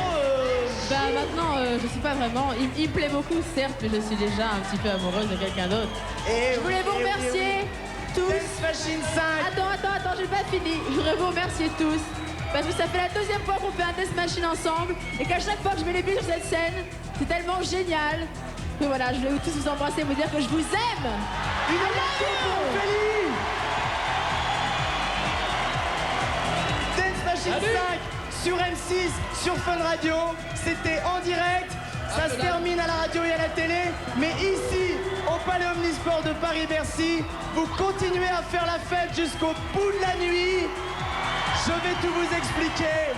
Bah maintenant, je sais pas vraiment. Il me plaît beaucoup, certes, mais je suis déjà un petit peu amoureuse de quelqu'un d'autre. Et Je voulais vous remercier tous. Dance Machine 5. Attends, j'ai pas fini. Je voudrais vous remercier tous. Parce que ça fait la deuxième fois qu'on fait un Dance Machine ensemble. Et qu'à chaque fois que je mets les pieds sur cette scène, c'est tellement génial. Que voilà, je vais tous vous embrasser et vous dire que je vous aime. Une ovation pour Ophélie. Dance Machine 5 sur M6, sur Fun Radio. C'était en direct. Ça se termine à la radio et à la télé. Mais ici, au Palais Omnisport de Paris-Bercy, vous continuez à faire la fête jusqu'au bout de la nuit. Je vais tout vous expliquer.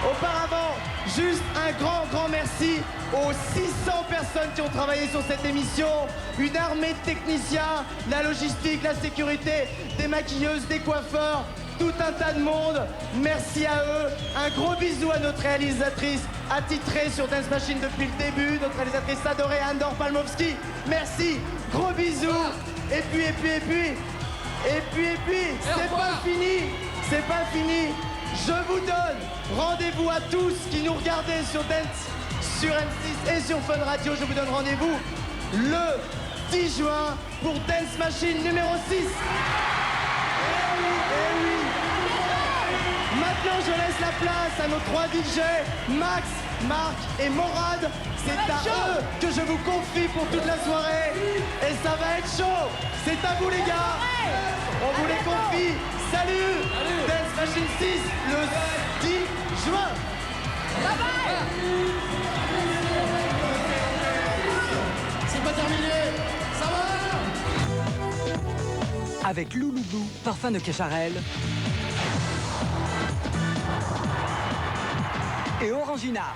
Auparavant, juste un grand merci aux 600 personnes qui ont travaillé sur cette émission. Une armée de techniciens, la logistique, la sécurité, des maquilleuses, des coiffeurs, tout un tas de monde. Merci à eux. Un gros bisou à notre réalisatrice attitrée sur Dance Machine depuis le début, notre réalisatrice adorée Andor Palmovski. Merci. Gros bisous. Et puis, c'est pas fini. C'est pas fini. Je vous donne rendez-vous à tous qui nous regardez sur Dance, sur M6 et sur Fun Radio. Je vous donne rendez-vous le 10 juin pour Dance Machine numéro 6. Eh oui. Maintenant, je laisse la place à nos 3 DJ, Max, Marc et Morad. C'est à eux que je vous confie pour toute la soirée. Et ça va être chaud. C'est à vous les gars. On vous les confie. Salut, Dance Machine 6 le 10 juin. Bye bye. C'est pas terminé. Ça va. Avec Louloulou, parfum de Kécharel. Et Orangina.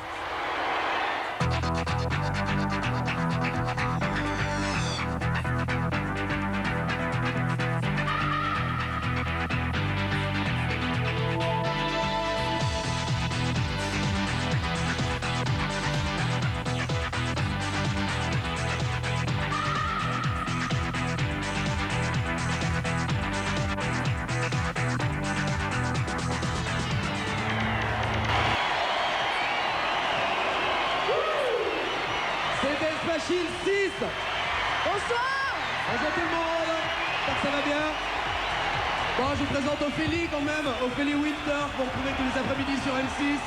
Machine 6. Bonsoir. Bonjour tout le monde. J'espère que ça va bien. Bon, je vous présente Ophélie quand même. Ophélie Winter, vous retrouvez tous les après-midi sur M6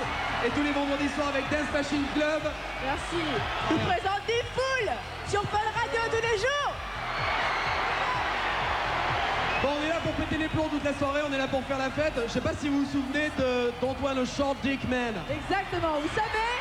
et tous les vendredis soirs avec Dance Machine Club. Merci. Je vous présente D-Fool sur Fun Radio tous les jours. Bon, on est là pour péter les plombs toute la soirée, on est là pour faire la fête. Je sais pas si vous vous souvenez d'Antoine le Short Dick Man. Exactement. Vous savez,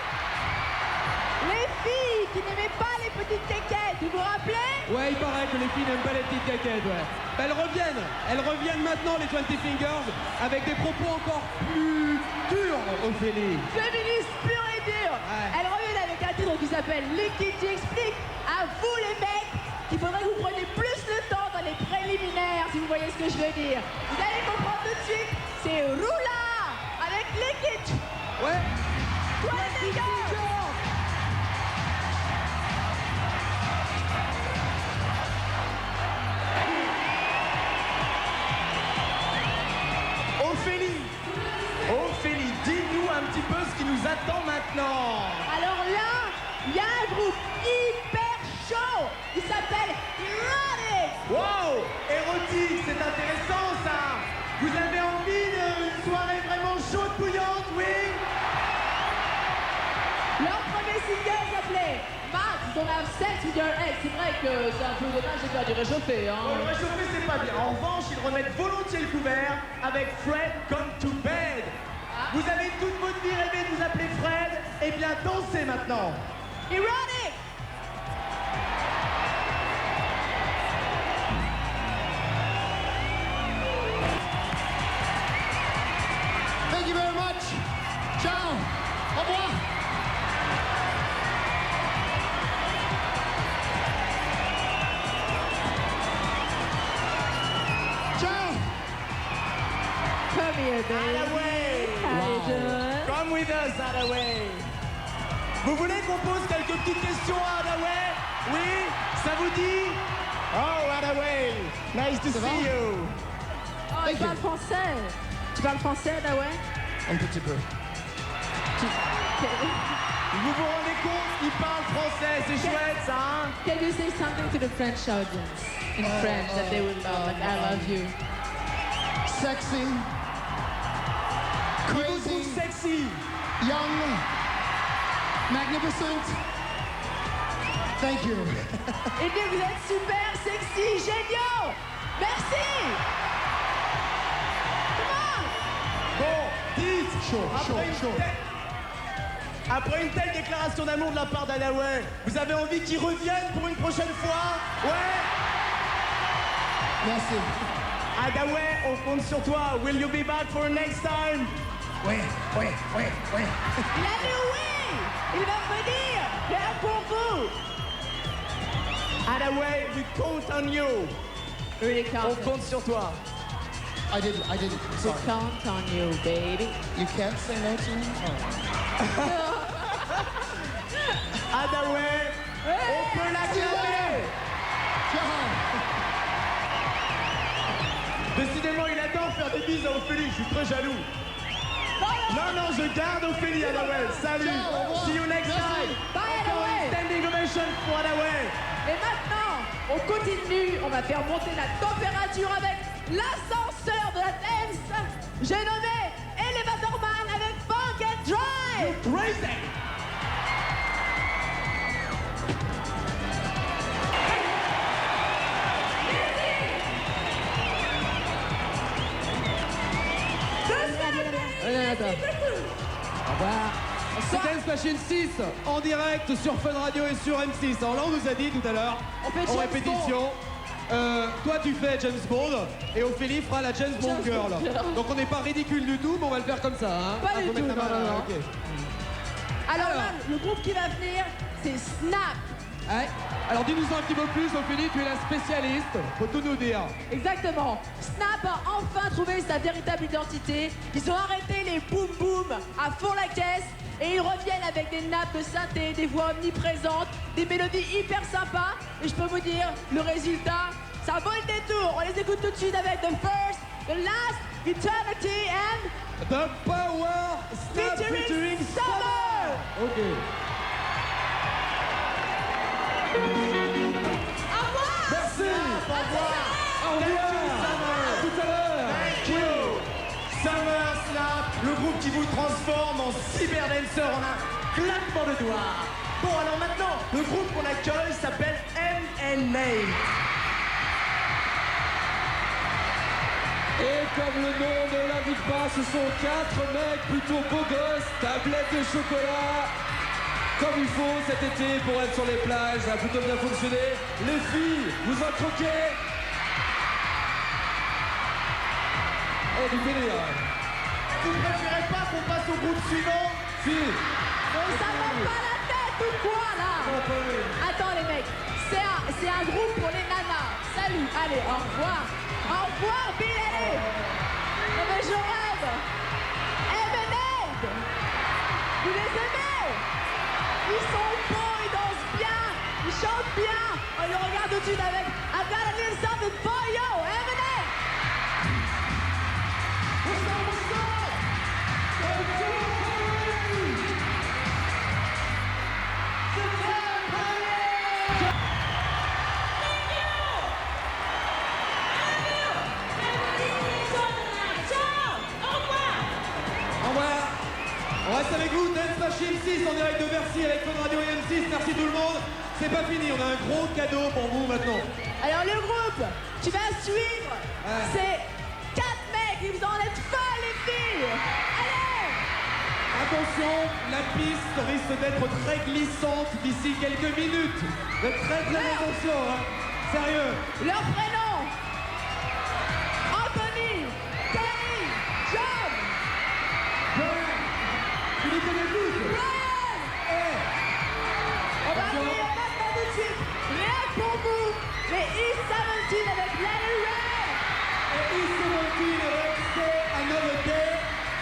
les filles qui n'aimaient pas les petites caquettes, vous vous rappelez? Ouais, il paraît que les filles n'aiment pas les petites caquettes, ouais. Bah, elles reviennent maintenant, les 20 Fingers, avec des propos encore plus durs, Ophélie. Féministe pure et dure. Ouais. Elles reviennent avec un titre qui s'appelle Liquid qui explique à vous les mecs qu'il faudrait que vous preniez plus le temps dans les préliminaires, si vous voyez ce que je veux dire. Vous allez comprendre tout de suite, c'est Roula avec Liquid. Ouais. Toi les gars. Ophélie, dis-nous un petit peu ce qui nous attend maintenant. Alors là, il y a un groupe hyper chaud qui s'appelle Erotic. Wow, érotique, c'est intéressant ça. Vous avez envie d'une soirée vraiment chaude, bouillante, oui? Leur premier single s'appelait Max, Don't Have Sex With Your Ex. C'est vrai que c'est un peu dommage de faire du réchauffé, hein. Bon, le réchauffé, c'est pas bien. En revanche, ils remettent volontiers le couvert avec Fred Come to Bed. Vous avez toute votre vie rêvé de vous appeler Fred. Eh bien, dansez maintenant. Erotic. Thank you very much. Ciao. Au revoir. Ciao. Come here, baby. Hadaway. How you doing? Come with us, Hadaway. Vous voulez qu'on pose quelques petites questions à Hadaway? Oui? Ça vous dit? Oh, Hadaway. Nice to see you. Oh, il parle français. Tu parles français, Adaway? Un petit peu. Vous vous rendez compte? Il parle français, c'est chouette ça, hein? Can you say something to the French audience in French that they will love, like I love you? Sexy, Il vous trouve crazy, sexy. young, magnificent. Thank you. Et bien, vous êtes super sexy, géniaux. Merci. Bon, dites, Chaud, chaud. Après une telle déclaration d'amour de la part d'Adaway, vous avez envie qu'il revienne pour une prochaine fois? Ouais? Merci. Adaway, on compte sur toi. Will you be back for next time? Oui. Il a dit oui. Il va venir. Rien pour vous. Adaway, we count on you. Really On count. compte sur toi. I did. We count on you, baby. You can't say no to me? Adaway, on peut l'acclamer. Décidément, il adore faire des bises à Ophélie. Je suis très jaloux. Non, je garde Ophélie, Adaway. Salut. See you next time. Bye, Encore Adaway. une standing ovation pour Adaway. Et maintenant, on continue. On va faire monter la température avec l'ascenseur de la dance. J'ai nommé Elevator Man avec Funk and Drive. Crazy. C'est Dance Machine 6 en direct sur Fun Radio et sur M6. Alors là, on nous a dit tout à l'heure, On fait en James répétition, toi tu fais James Bond et Ophélie fera la James Bond James Girl. Bond Girl. Donc on n'est pas ridicule du tout, mais on va le faire comme ça. Hein. Pas du Faut mettre tout, la main non, là, non, ok. Alors là, le groupe qui va venir, c'est Snap. Ouais. Alors dis-nous un petit peu plus, Ophélie, tu es la spécialiste, faut tout nous dire. Exactement. Snap a enfin trouvé sa véritable identité. Ils ont arrêté les boum boum à fond la caisse et ils reviennent avec des nappes de synthé, des voix omniprésentes, des mélodies hyper sympas. Et je peux vous dire, le résultat, ça vaut le détour. On les écoute tout de suite avec The First, The Last, Eternity and The Power Snap featuring Summer. Ok. Au revoir. Merci. Au revoir. Au revoir. À tout à l'heure. Thank you. Summer Snap, le groupe qui vous transforme en cyberdancer en un claquement de doigts. Bon, alors maintenant, le groupe qu'on accueille s'appelle MNA. Et comme le nom ne l'indique pas, ce sont 4 mecs plutôt beaux gosses, tablettes de chocolat, comme il faut cet été pour être sur les plages, ça a plutôt bien fonctionné. Les filles, vous en croquez? Oh, du délire. Vous préférez pas qu'on passe au groupe suivant? Si. Mais ça va pas la tête ou quoi là? Attends les mecs, c'est un groupe pour les nanas. Salut, allez, au revoir. Au revoir, Bill, allez. Non mais je rêve. M&A, vous les aimez? Ils sont beaux, ils dansent bien, ils chantent bien. On les regarde tout de suite avec I've got a little something for you, M&A. Au revoir. On reste avec vous, Dance Machine 6 en direct de Bercy avec Fun Radio et M6. Merci tout le monde. C'est pas fini, on a un gros cadeau pour vous maintenant. Alors le groupe, tu vas suivre, c'est 4 mecs, ils vous en êtes folles les filles. Allez. Attention, la piste risque d'être très glissante d'ici quelques minutes. Faites très attention, hein. Sérieux. Leur prénom, Anthony, Terry, John, Tu les connais tous. Brian. On va venir maintenant tout de suite, rien que pour vous, les E17 avec Larry Ray. Et E17 avec Stay Another Day.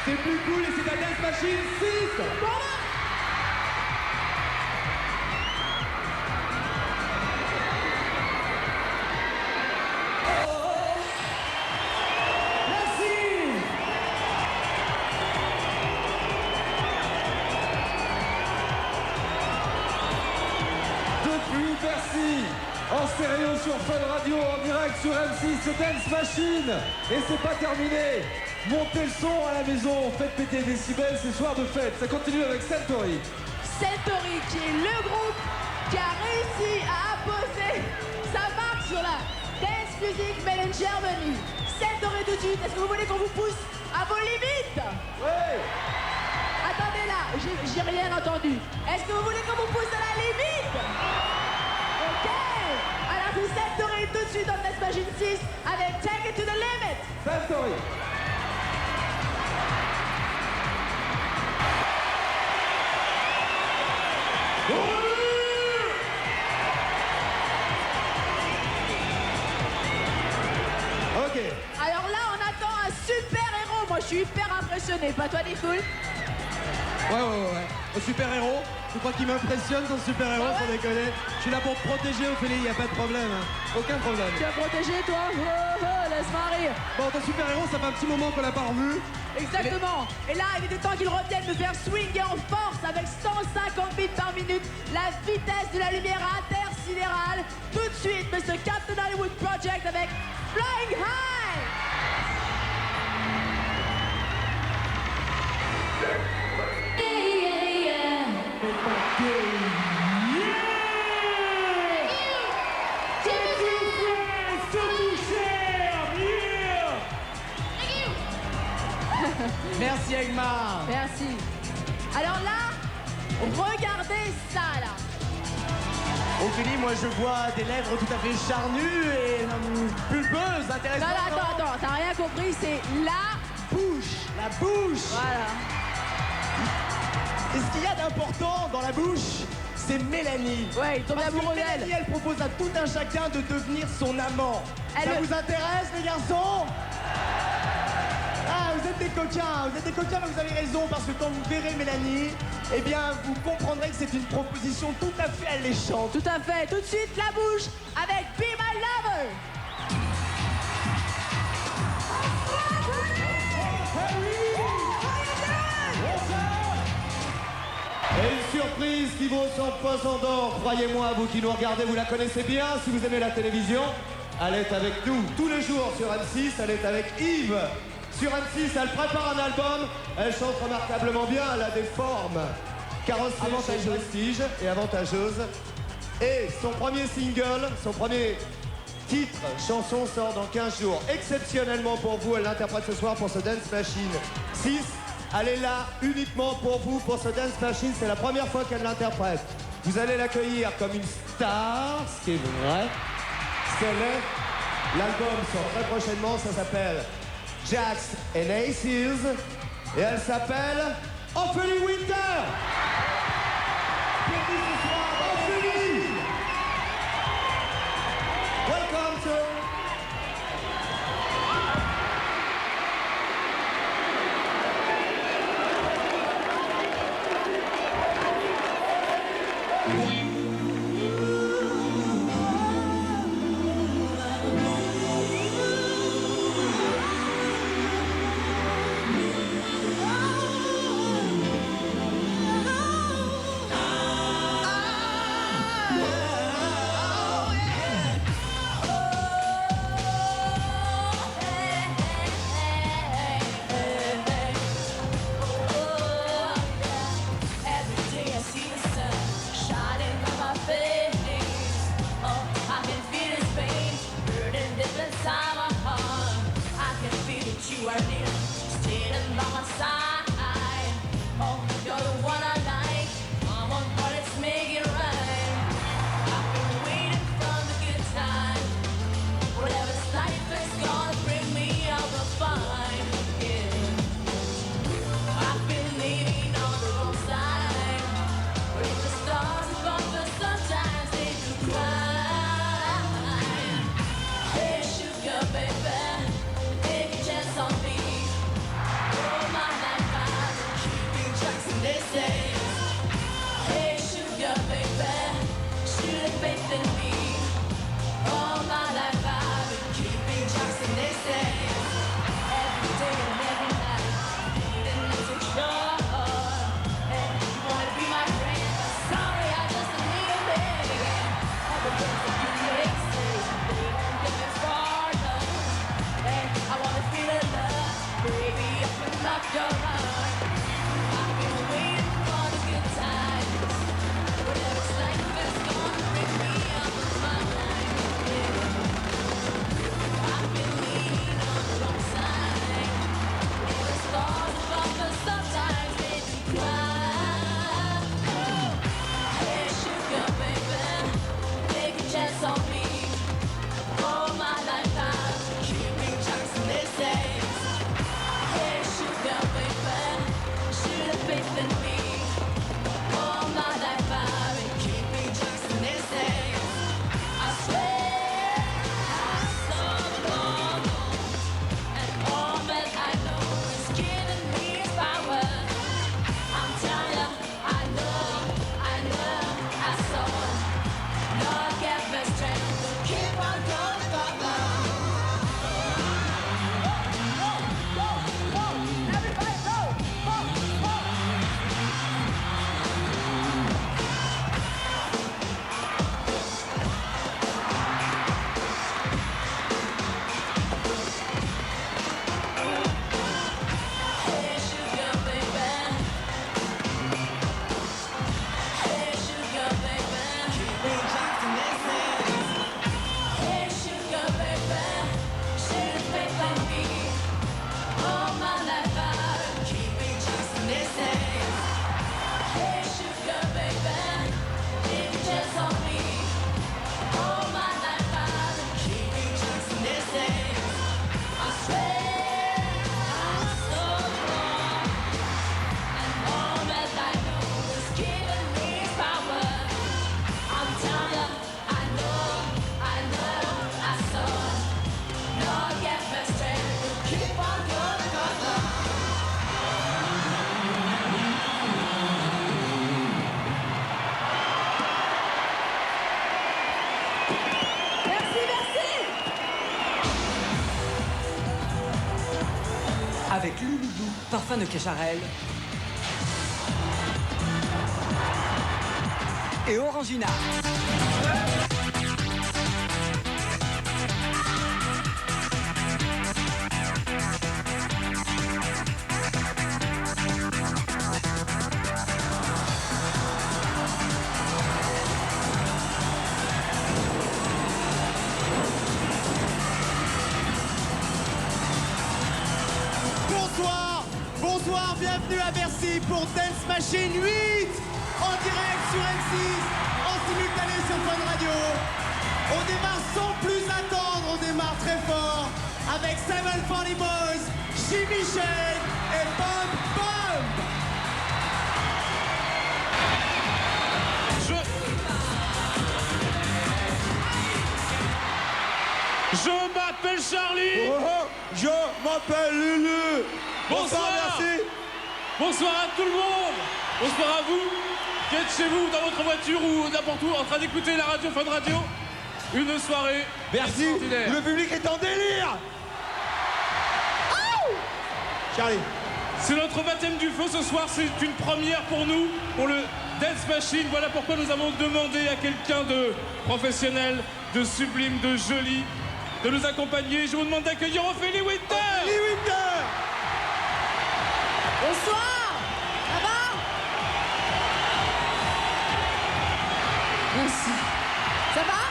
C'est plus cool et c'est la Dance Machine 6. Bon, Merci Fun Radio en direct sur M6 Dance Machine. Et c'est pas terminé. Montez le son à la maison, faites péter des décibels, c'est soir de fête. Ça continue avec Centauri. Centauri qui est le groupe qui a réussi à apposer sa marque sur la Dance Music Made in Germany. Centauri tout de suite, est-ce que vous voulez qu'on vous pousse à vos limites? Oui. Attendez là, j'ai rien entendu. Est-ce que vous voulez qu'on vous pousse à la limite? Ok. Alors c'est Centauri tout de suite dans Dance Machine 6 avec Take It to the Limit. Centauri. Ok. Alors là, on attend un super héros. Moi, je suis hyper impressionné. Pas toi, Nicoul? Ouais. Le super-héros, tu crois qu'il m'impressionne ton super-héros, Ah ouais sans déconner? Je suis là pour te protéger, Ophélie, y a pas de problème. Hein. Aucun problème. Tu as protégé, toi? Laisse-moi rire. Bon, ton super-héros, ça fait un petit moment qu'on l'a pas revu. Exactement. Et là, il était temps qu'il revienne me faire swinger en force avec 150 bits par minute, la vitesse de la lumière intersidérale. Tout de suite, Mr. Captain Hollywood Project avec Flying High. Merci, Egmar. Merci. Alors là, regardez ça là. Ophélie, moi je vois des lèvres tout à fait charnues et pulpeuses, Non, intéressantes. non, attends, t'as rien compris, c'est la bouche. La bouche. Voilà. Et ce qu'il y a d'important dans la bouche, c'est Mélanie. Ouais, il tombe Parce que amoureux Mélanie, d'elle. elle propose à tout un chacun de devenir son amant. Elle Ça le- vous intéresse, les garçons? Ah, vous êtes des coquins, mais vous avez raison, parce que quand vous verrez Mélanie, eh bien, vous comprendrez que c'est une proposition tout à fait alléchante. Tout à fait. Tout de suite, la bouche avec Be My Lover. Et une surprise qui vaut son poisson d'or. Croyez-moi, vous qui nous regardez, vous la connaissez bien. Si vous aimez la télévision, elle est avec nous tous les jours sur M6. Elle est avec Yves. Sur M6, elle prépare un album. Elle chante remarquablement bien. Elle a des formes carrossées, prestige et avantageuses. Et son premier single, son premier titre, chanson, sort dans 15 jours. Exceptionnellement pour vous, elle l'interprète ce soir pour ce Dance Machine 6. Elle est là uniquement pour vous, pour ce Dance Machine. C'est la première fois qu'elle l'interprète. Vous allez l'accueillir comme une star, ce qui est vrai. Ce qu'elle est. L'album sort très prochainement, ça s'appelle Jax and Aces. Et elle s'appelle Ophélie Winter. Bienvenue ce soir, Ophélie. Welcome to... Hey, sugar baby, take a chance on me. Avec Louloudou, parfum de Kécharel. Et Orangina. Bonsoir, bienvenue à Bercy pour Dance Machine 8 en direct sur M6, en simultané sur Fun Radio. On démarre sans plus attendre, on démarre très fort avec 740 Boys, Jimmy Shane et Pump Pump. Je m'appelle Charlie. Je m'appelle Lulu. Bonsoir, merci. Bonsoir à tout le monde. Bonsoir à vous qui êtes chez vous, dans votre voiture ou n'importe où, en train d'écouter la radio Fun Radio. Une soirée Merci. extraordinaire. Le public est en délire. Charlie. C'est notre baptême du feu ce soir, c'est une première pour nous, pour le Dance Machine. Voilà pourquoi nous avons demandé à quelqu'un de professionnel, de sublime, de joli, de nous accompagner. Je vous demande d'accueillir Ophélie Winter. Ophélie Winter. Bonsoir. Ça va? Merci. Ça va?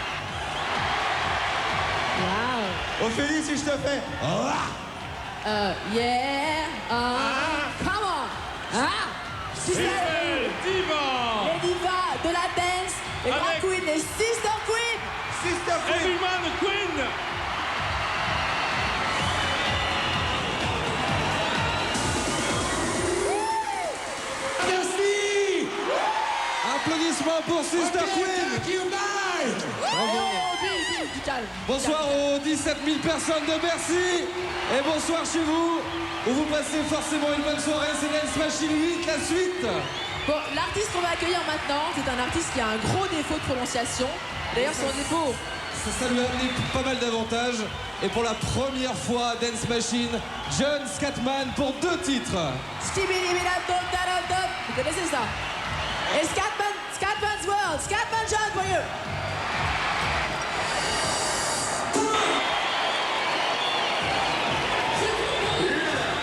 Wow. Ophélie, si je te fais. Yeah. Come on. Si c'est Les divas. les divas de la dance, les Avec- drag queens, les sister queens. Sister Queen. Everyman Queen. Merci. Applaudissements pour Sister Queen. Du calme. Bonsoir aux 17 000 personnes de Bercy et bonsoir chez vous où vous passez forcément une bonne soirée. C'est Dance Machine 8, la suite. Bon, l'artiste qu'on va accueillir maintenant, c'est un artiste qui a un gros défaut de prononciation. D'ailleurs, son défaut, Ça lui a amené pas mal d'avantages. Et pour la première fois, Dance Machine, John Scatman pour 2 titres. Skibidi-bida-dum-da-dum-dum. Vous connaissez ça? Et Scatman's World, Scatman John pour you.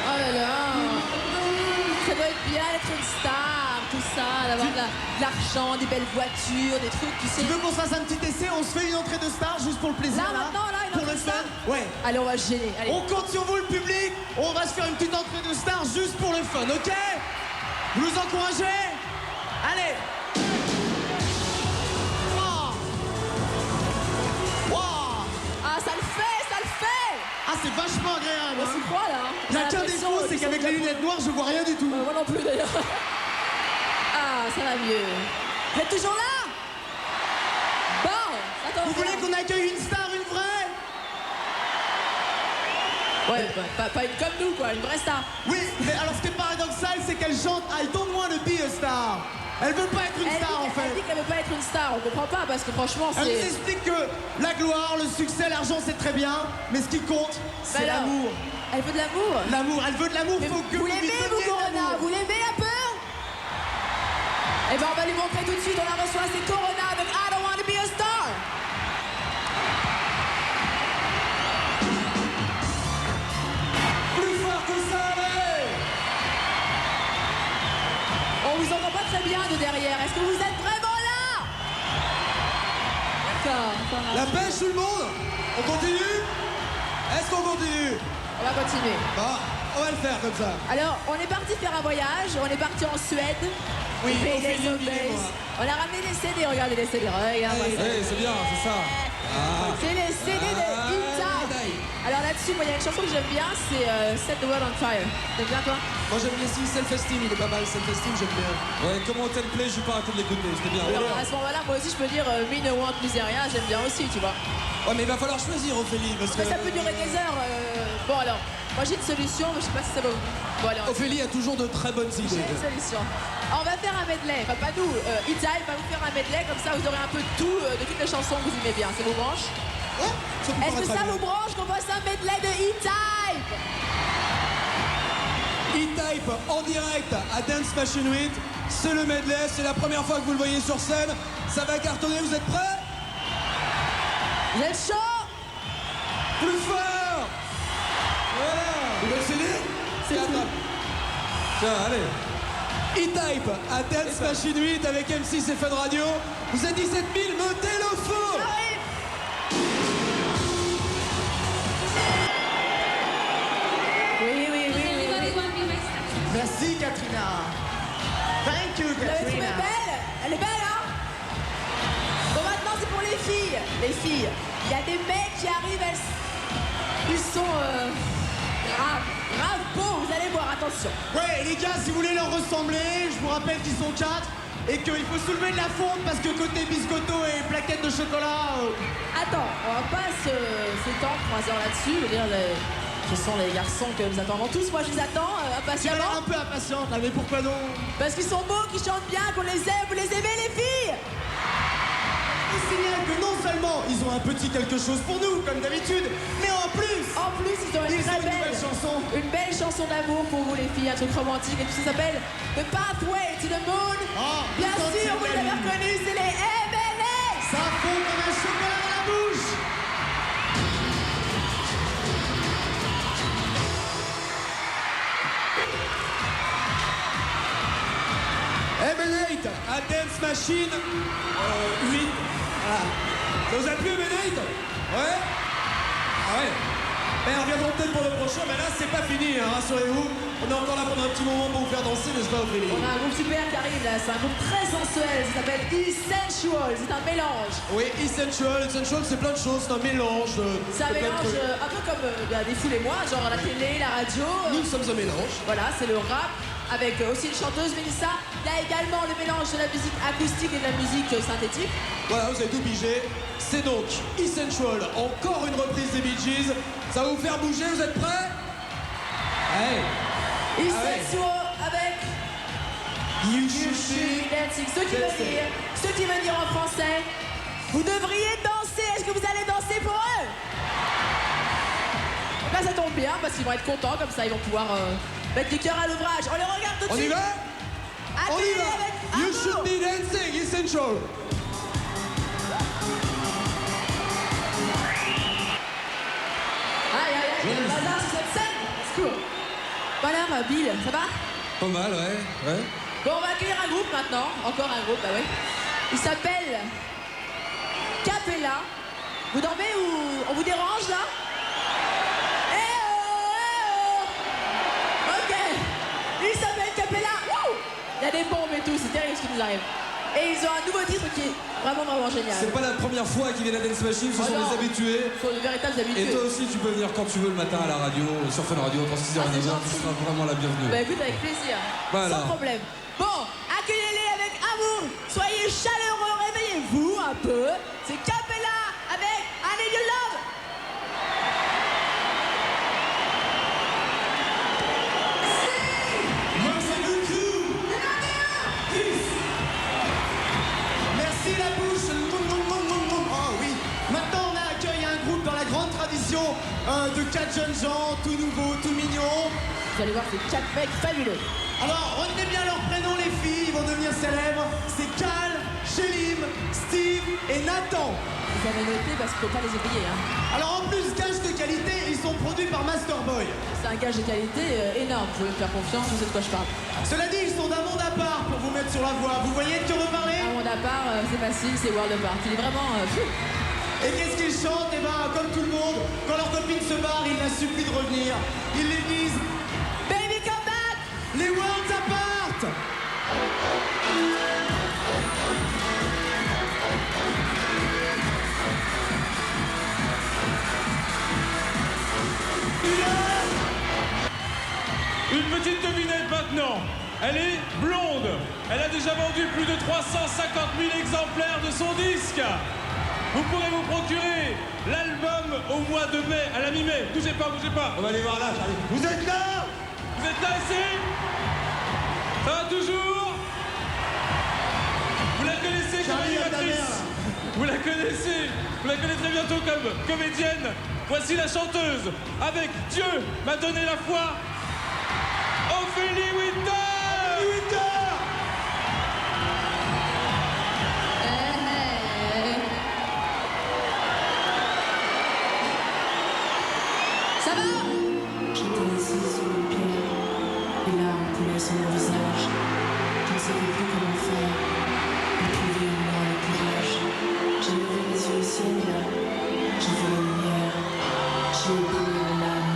Oh là là, ça doit être bien d'être une star, tout ça, d'avoir de l'argent, des belles voitures, des trucs, tu sais. Tu veux qu'on se fasse un petit essai? On se fait une entrée de star juste pour le plaisir. Là, maintenant, là, une pour entrée le de star? fun. Ouais. Allez, on va se gêner, allez. On compte sur vous, le public. On va se faire une petite entrée de star juste pour le fun, ok? Vous nous encouragez? Allez. Wow. Wow. Ah, ça le fait, ça le fait. Ah, c'est vachement agréable. On s'y croit, là. Il n'y a qu'un défaut, c'est qu'avec les lunettes noires, je vois rien du tout. Moi non plus, d'ailleurs. Ah, ça va mieux. Vous êtes toujours là? Bon, attends. Vous voulez qu'on accueille une star, une vraie? Ouais, pas une comme nous, quoi, une vraie star. Oui, mais alors ce qui est paradoxal, c'est qu'elle chante I don't wanna be a star. Elle veut pas être une star, en Elle fait. dit qu'elle veut pas être une star, on comprend pas, parce que franchement, Elle nous c'est... explique que la gloire, le succès, l'argent, c'est très bien, mais ce qui compte, c'est alors, l'amour. Elle veut de l'amour. L'amour, elle veut de l'amour, Mais faut que vous lui l'aimez, vous, donniez de Corona? l'amour. Vous l'aimez un peu? Eh ben, on va lui montrer tout de suite, on la reçoit, c'est Corona avec I don't wanna be a star. Plus fort que ça, allez! On vous entend pas très bien de derrière, est-ce que vous êtes vraiment là? D'accord, ça va. La pêche, tout le monde? On continue? Est-ce qu'on continue? On va continuer. Bon, on va le faire comme ça. Alors, on est parti faire un voyage, on est parti en Suède. Oui, au pays on fait des une Zombies. moi. On a ramené les CD, regardez les CD, regarde. c'est bien, c'est ça. C'est les CD de E-Type. Alors là-dessus, moi, il y a une chanson que j'aime bien, c'est Set the World on Fire. T'aimes bien, toi? Moi j'aime bien aussi Self-Esteem, il est pas mal, Self-Esteem, j'aime bien. Ouais, comme on t'aime play, j'ai pas arrêté de l'écouter, c'était bien. Alors, à ce moment-là, moi aussi, je peux dire Me No Want Miseria, j'aime bien aussi, tu vois. Ouais, mais il va falloir choisir, Ophélie, parce que... Mais ça peut durer des heures. Bon, alors, moi, j'ai une solution, mais je sais pas si ça va vous. Bon, allez, Ophélie a toujours de très bonnes j'ai idées. une solution. On va faire un medley, enfin pas nous, E-Type va vous faire un medley, comme ça vous aurez un peu de tout, de toutes les chansons que vous aimez bien. Ça vous branche? Ouais, ça me Est-ce paraît que très ça bien. vous branche qu'on fasse un medley de E-Type? E-Type en direct à Dance Machine 8. C'est le medley, c'est la première fois que vous le voyez sur scène. Ça va cartonner, vous êtes prêts? Vous êtes chaud? Plus fort! Voilà! Vous voulez le CD? C'est attends. Tiens, allez. E-Type à Dance Machine 8 avec M6 et Fun Radio. Vous êtes 17 000, mettez le feu! Oui. Merci, Katrina. Thank you, Vous l'avez trouvée Katrina. belle? Elle est belle, hein? Bon, maintenant, c'est pour les filles. Les filles, il y a des mecs qui arrivent, ils sont grave beaux, vous allez voir, attention. Ouais, les gars, si vous voulez leur ressembler, je vous rappelle qu'ils sont 4 et qu'il faut soulever de la fonte parce que côté biscotto et plaquettes de chocolat... Attends, on va pas s'étendre 3 heures là-dessus. Je veux dire, ce sont les garçons que nous attendons tous. Moi, je les attends Tu as l'air impatiemment. un peu impatiente là, mais pourquoi non? Parce qu'ils sont beaux, qu'ils chantent bien, qu'on les aime. Vous les aimez, les filles? Je signale que non seulement ils ont un petit quelque chose pour nous, comme d'habitude, mais en plus, En plus, ils ont une très nouvelle chanson. Une belle chanson d'amour pour vous, les filles. Un truc romantique. Et tout ça s'appelle The Pathway to the Moon. Ah, Bien vous sentez sûr, vous la l'avez lune. reconnu, c'est les M&M's. Ça fond comme un chocolat dans la bouche. M8 à Dance Machine 8. Voilà. Ça vous a plu, M8? Ouais? Ah ouais. Ben, on reviendra peut-être pour le prochain, mais là, c'est pas fini, hein, rassurez-vous. On est encore là pendant un petit moment pour vous faire danser, n'est-ce pas, Ophélie? On a un groupe super qui arrive là. C'est un groupe très sensuel. Ça s'appelle Essential. C'est un mélange. Oui, Essential, c'est plein de choses, c'est un mélange. C'est un de plein de mélange trucs. un peu comme des fous et moi, genre la télé, la radio. Nous sommes un mélange. Voilà, c'est le rap avec aussi une chanteuse, Mélissa. Il y a également le mélange de la musique acoustique et de la musique synthétique. Voilà, vous avez tout pigé. C'est donc Essential, encore une reprise des Bee Gees. Ça va vous faire bouger, vous êtes prêts? Allez. Essential avec You You Should Be Dancing. Ceux qui veulent dire en français, vous devriez danser. Est-ce que vous allez danser pour eux? Là, ça tombe bien parce qu'ils vont être contents, comme ça ils vont pouvoir mettre du cœur à l'ouvrage. On les regarde tout de On y suite. va? On y Accueillez va. avec You amour. should be dancing, Essential. Aïe, aïe, aïe, il y a le bazar sur cette scène. C'est cool. Bon alors, Bill, ça va? Pas mal, ouais. Bon, on va accueillir un groupe maintenant. Encore un groupe, bah oui. Il s'appelle Capella. Vous dormez ou on vous dérange là? Eh oh! Ok. Il s'appelle Capella. Wouh! Il y a des bombes et tout, c'est terrible ce qui nous arrive. Et ils ont un nouveau titre qui est vraiment génial. C'est pas la première fois qu'ils viennent à Dance Machine, ce Oh sont non. des habitués. Ce sont de véritables habitués. Et toi aussi, tu peux venir quand tu veux le matin à la radio, sur Fun Radio, entre 6h et Ah, c'est 9h, tu gentil. seras vraiment la bienvenue. Bah écoute, avec plaisir. Voilà. Sans problème. Bon, accueillez-les avec amour. Soyez chaleureux, réveillez-vous un peu. C'est Capella avec I Need Your Love. Merci beaucoup. Merci la bouche. Ah oui. Maintenant, on accueille un groupe dans la grande tradition de 4 jeunes gens, tout nouveaux, tout mignons. Vous allez voir, c'est 4 mecs fabuleux. Alors, retenez bien leurs prénoms, les filles, ils vont devenir célèbres. C'est Cal, Chélim, Steve et Nathan. Vous avez noté parce qu'il ne faut pas les oublier. Hein. Alors, en plus, gage de qualité, ils sont produits par Masterboy. C'est un gage de qualité énorme. Vous pouvez me faire confiance, je sais de quoi je parle. Cela dit, ils sont d'un monde à part pour vous mettre sur la voie. Vous voyez de qui on veut parler? À mon appart, c'est facile, c'est World Apart. Il est vraiment fou. Et qu'est-ce qu'ils chantent? Eh ben, comme tout le monde, quand leur copine se barre, ils la supplient de revenir. Ils les disent Baby, come back. les Worlds Apart. Une petite devinette maintenant. Elle est blonde. Elle a déjà vendu plus de 350 000 exemplaires de son disque. Vous pourrez vous procurer l'album au mois de mai, à la mi-mai. Bougez pas, bougez pas. On va aller voir là, j'arrive. Vous êtes là? Vous êtes là ici? Ça va toujours? Vous la connaissez comme J'arrive à ta animatrice? mère. Vous la connaissez? Vous la connaîtrez bientôt comme comédienne. Voici la chanteuse avec Dieu m'a donné la foi. Ophélie Winter. Ça va? J'étais assise sur une pierre, les larmes coulaient sur mon visage. Je ne savais plus comment faire, mais trouver en moi le courage. J'ai levé les yeux au ciel, j'ai vu la lumière, j'ai oublié l'âme.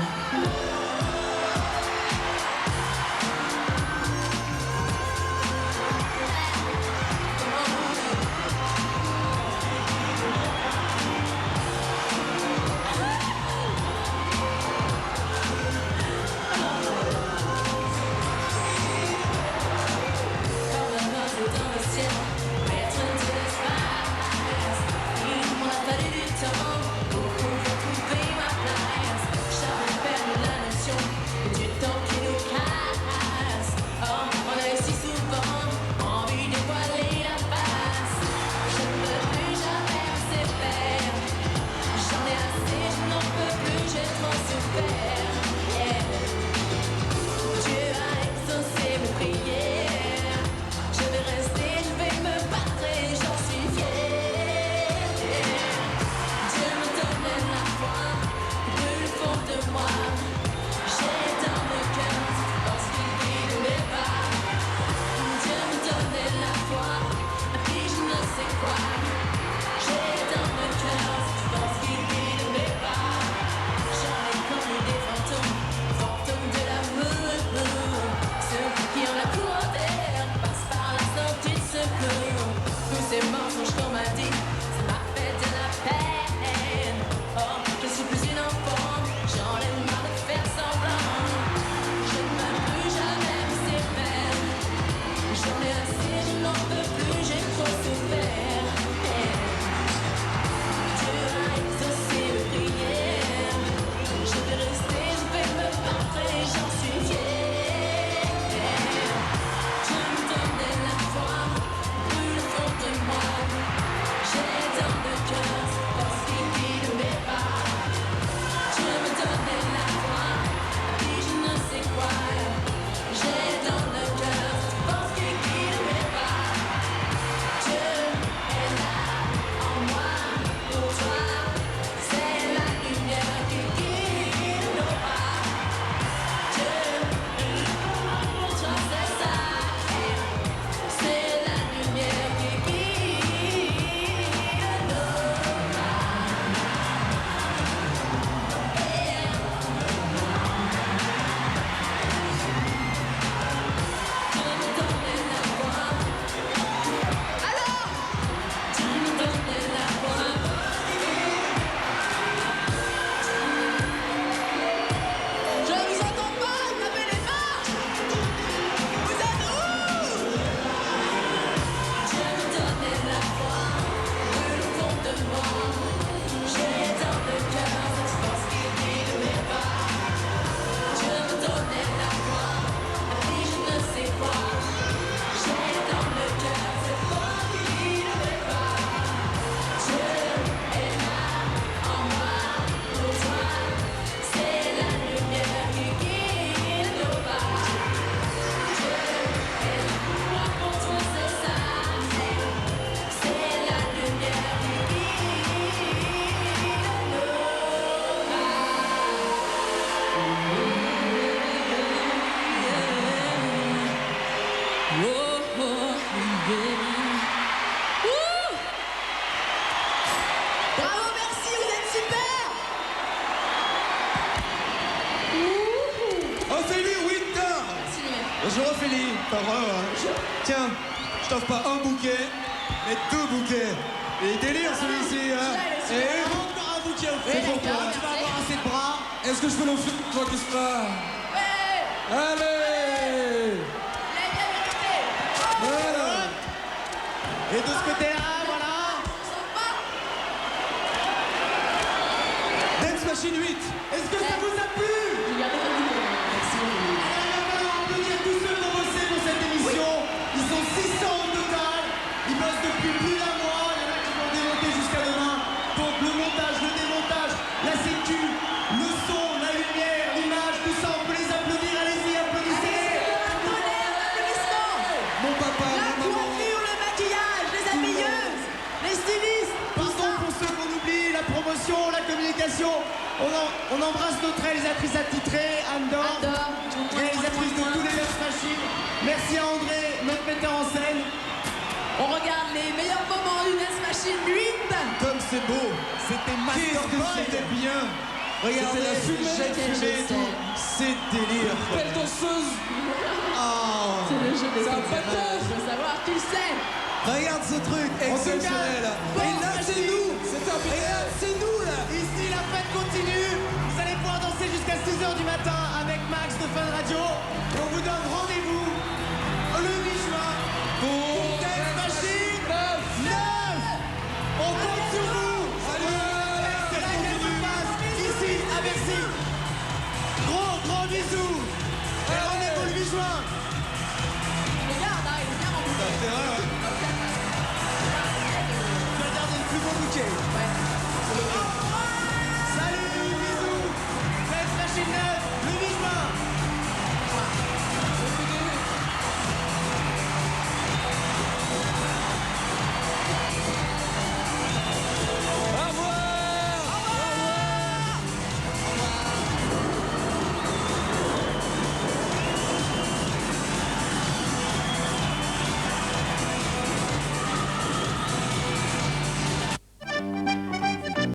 Bonjour Ophélie. Tiens, je t'offre pas un bouquet, mais 2 bouquets. Et délire celui-ci, hein. Et encore un bouquet Ophélie. C'est pour toi. Tu vas avoir assez de bras. Est-ce que je peux l'offrir toi qui se passe? Allez. Voilà. Et de ce côté-là, voilà. Dance Machine 8. Est-ce que ça vous a plu? On peut dire tous ceux dans vos scènes pour cette émission. Ils sont 600 au total. Ils bossent depuis plus d'1 mois. Il y en a qui vont démonter jusqu'à demain. Donc le montage, le démontage, la sécu, le son, la lumière, l'image, tout ça, on peut les applaudir. Allez-y, applaudissez. réalisatrice attitrée, Anne Dor, réalisatrice de tous les Dance Machines. Merci à André, notre metteur en scène. On regarde les meilleurs moments du Dance Machine 8. Comme c'est beau. C'était masterclass. C'était bien. Regardez la fumée, et tout. C'est délire. Belle danseuse. Oh. C'est le jeu des C'est un caméras. partage. Je veux savoir, tu le sais. Regarde ce truc exceptionnel. Et là, c'est nous. Regarde, c'est nous là. Ici, la fête continue. Vous allez pouvoir danser jusqu'à 6h du matin avec Max de Fun Radio. Et on vous donne rendez-vous le 8 juin pour Dance Machine 9. On compte sur vous. C'est là qu'elle se passe, ici, à Bercy. Gros bisous. Et rendez-vous le 8 juin. Regarde, hein, il est bien rempli. C'est vrai, ouais. Je vais garder le plus beau bouquet. Ouais.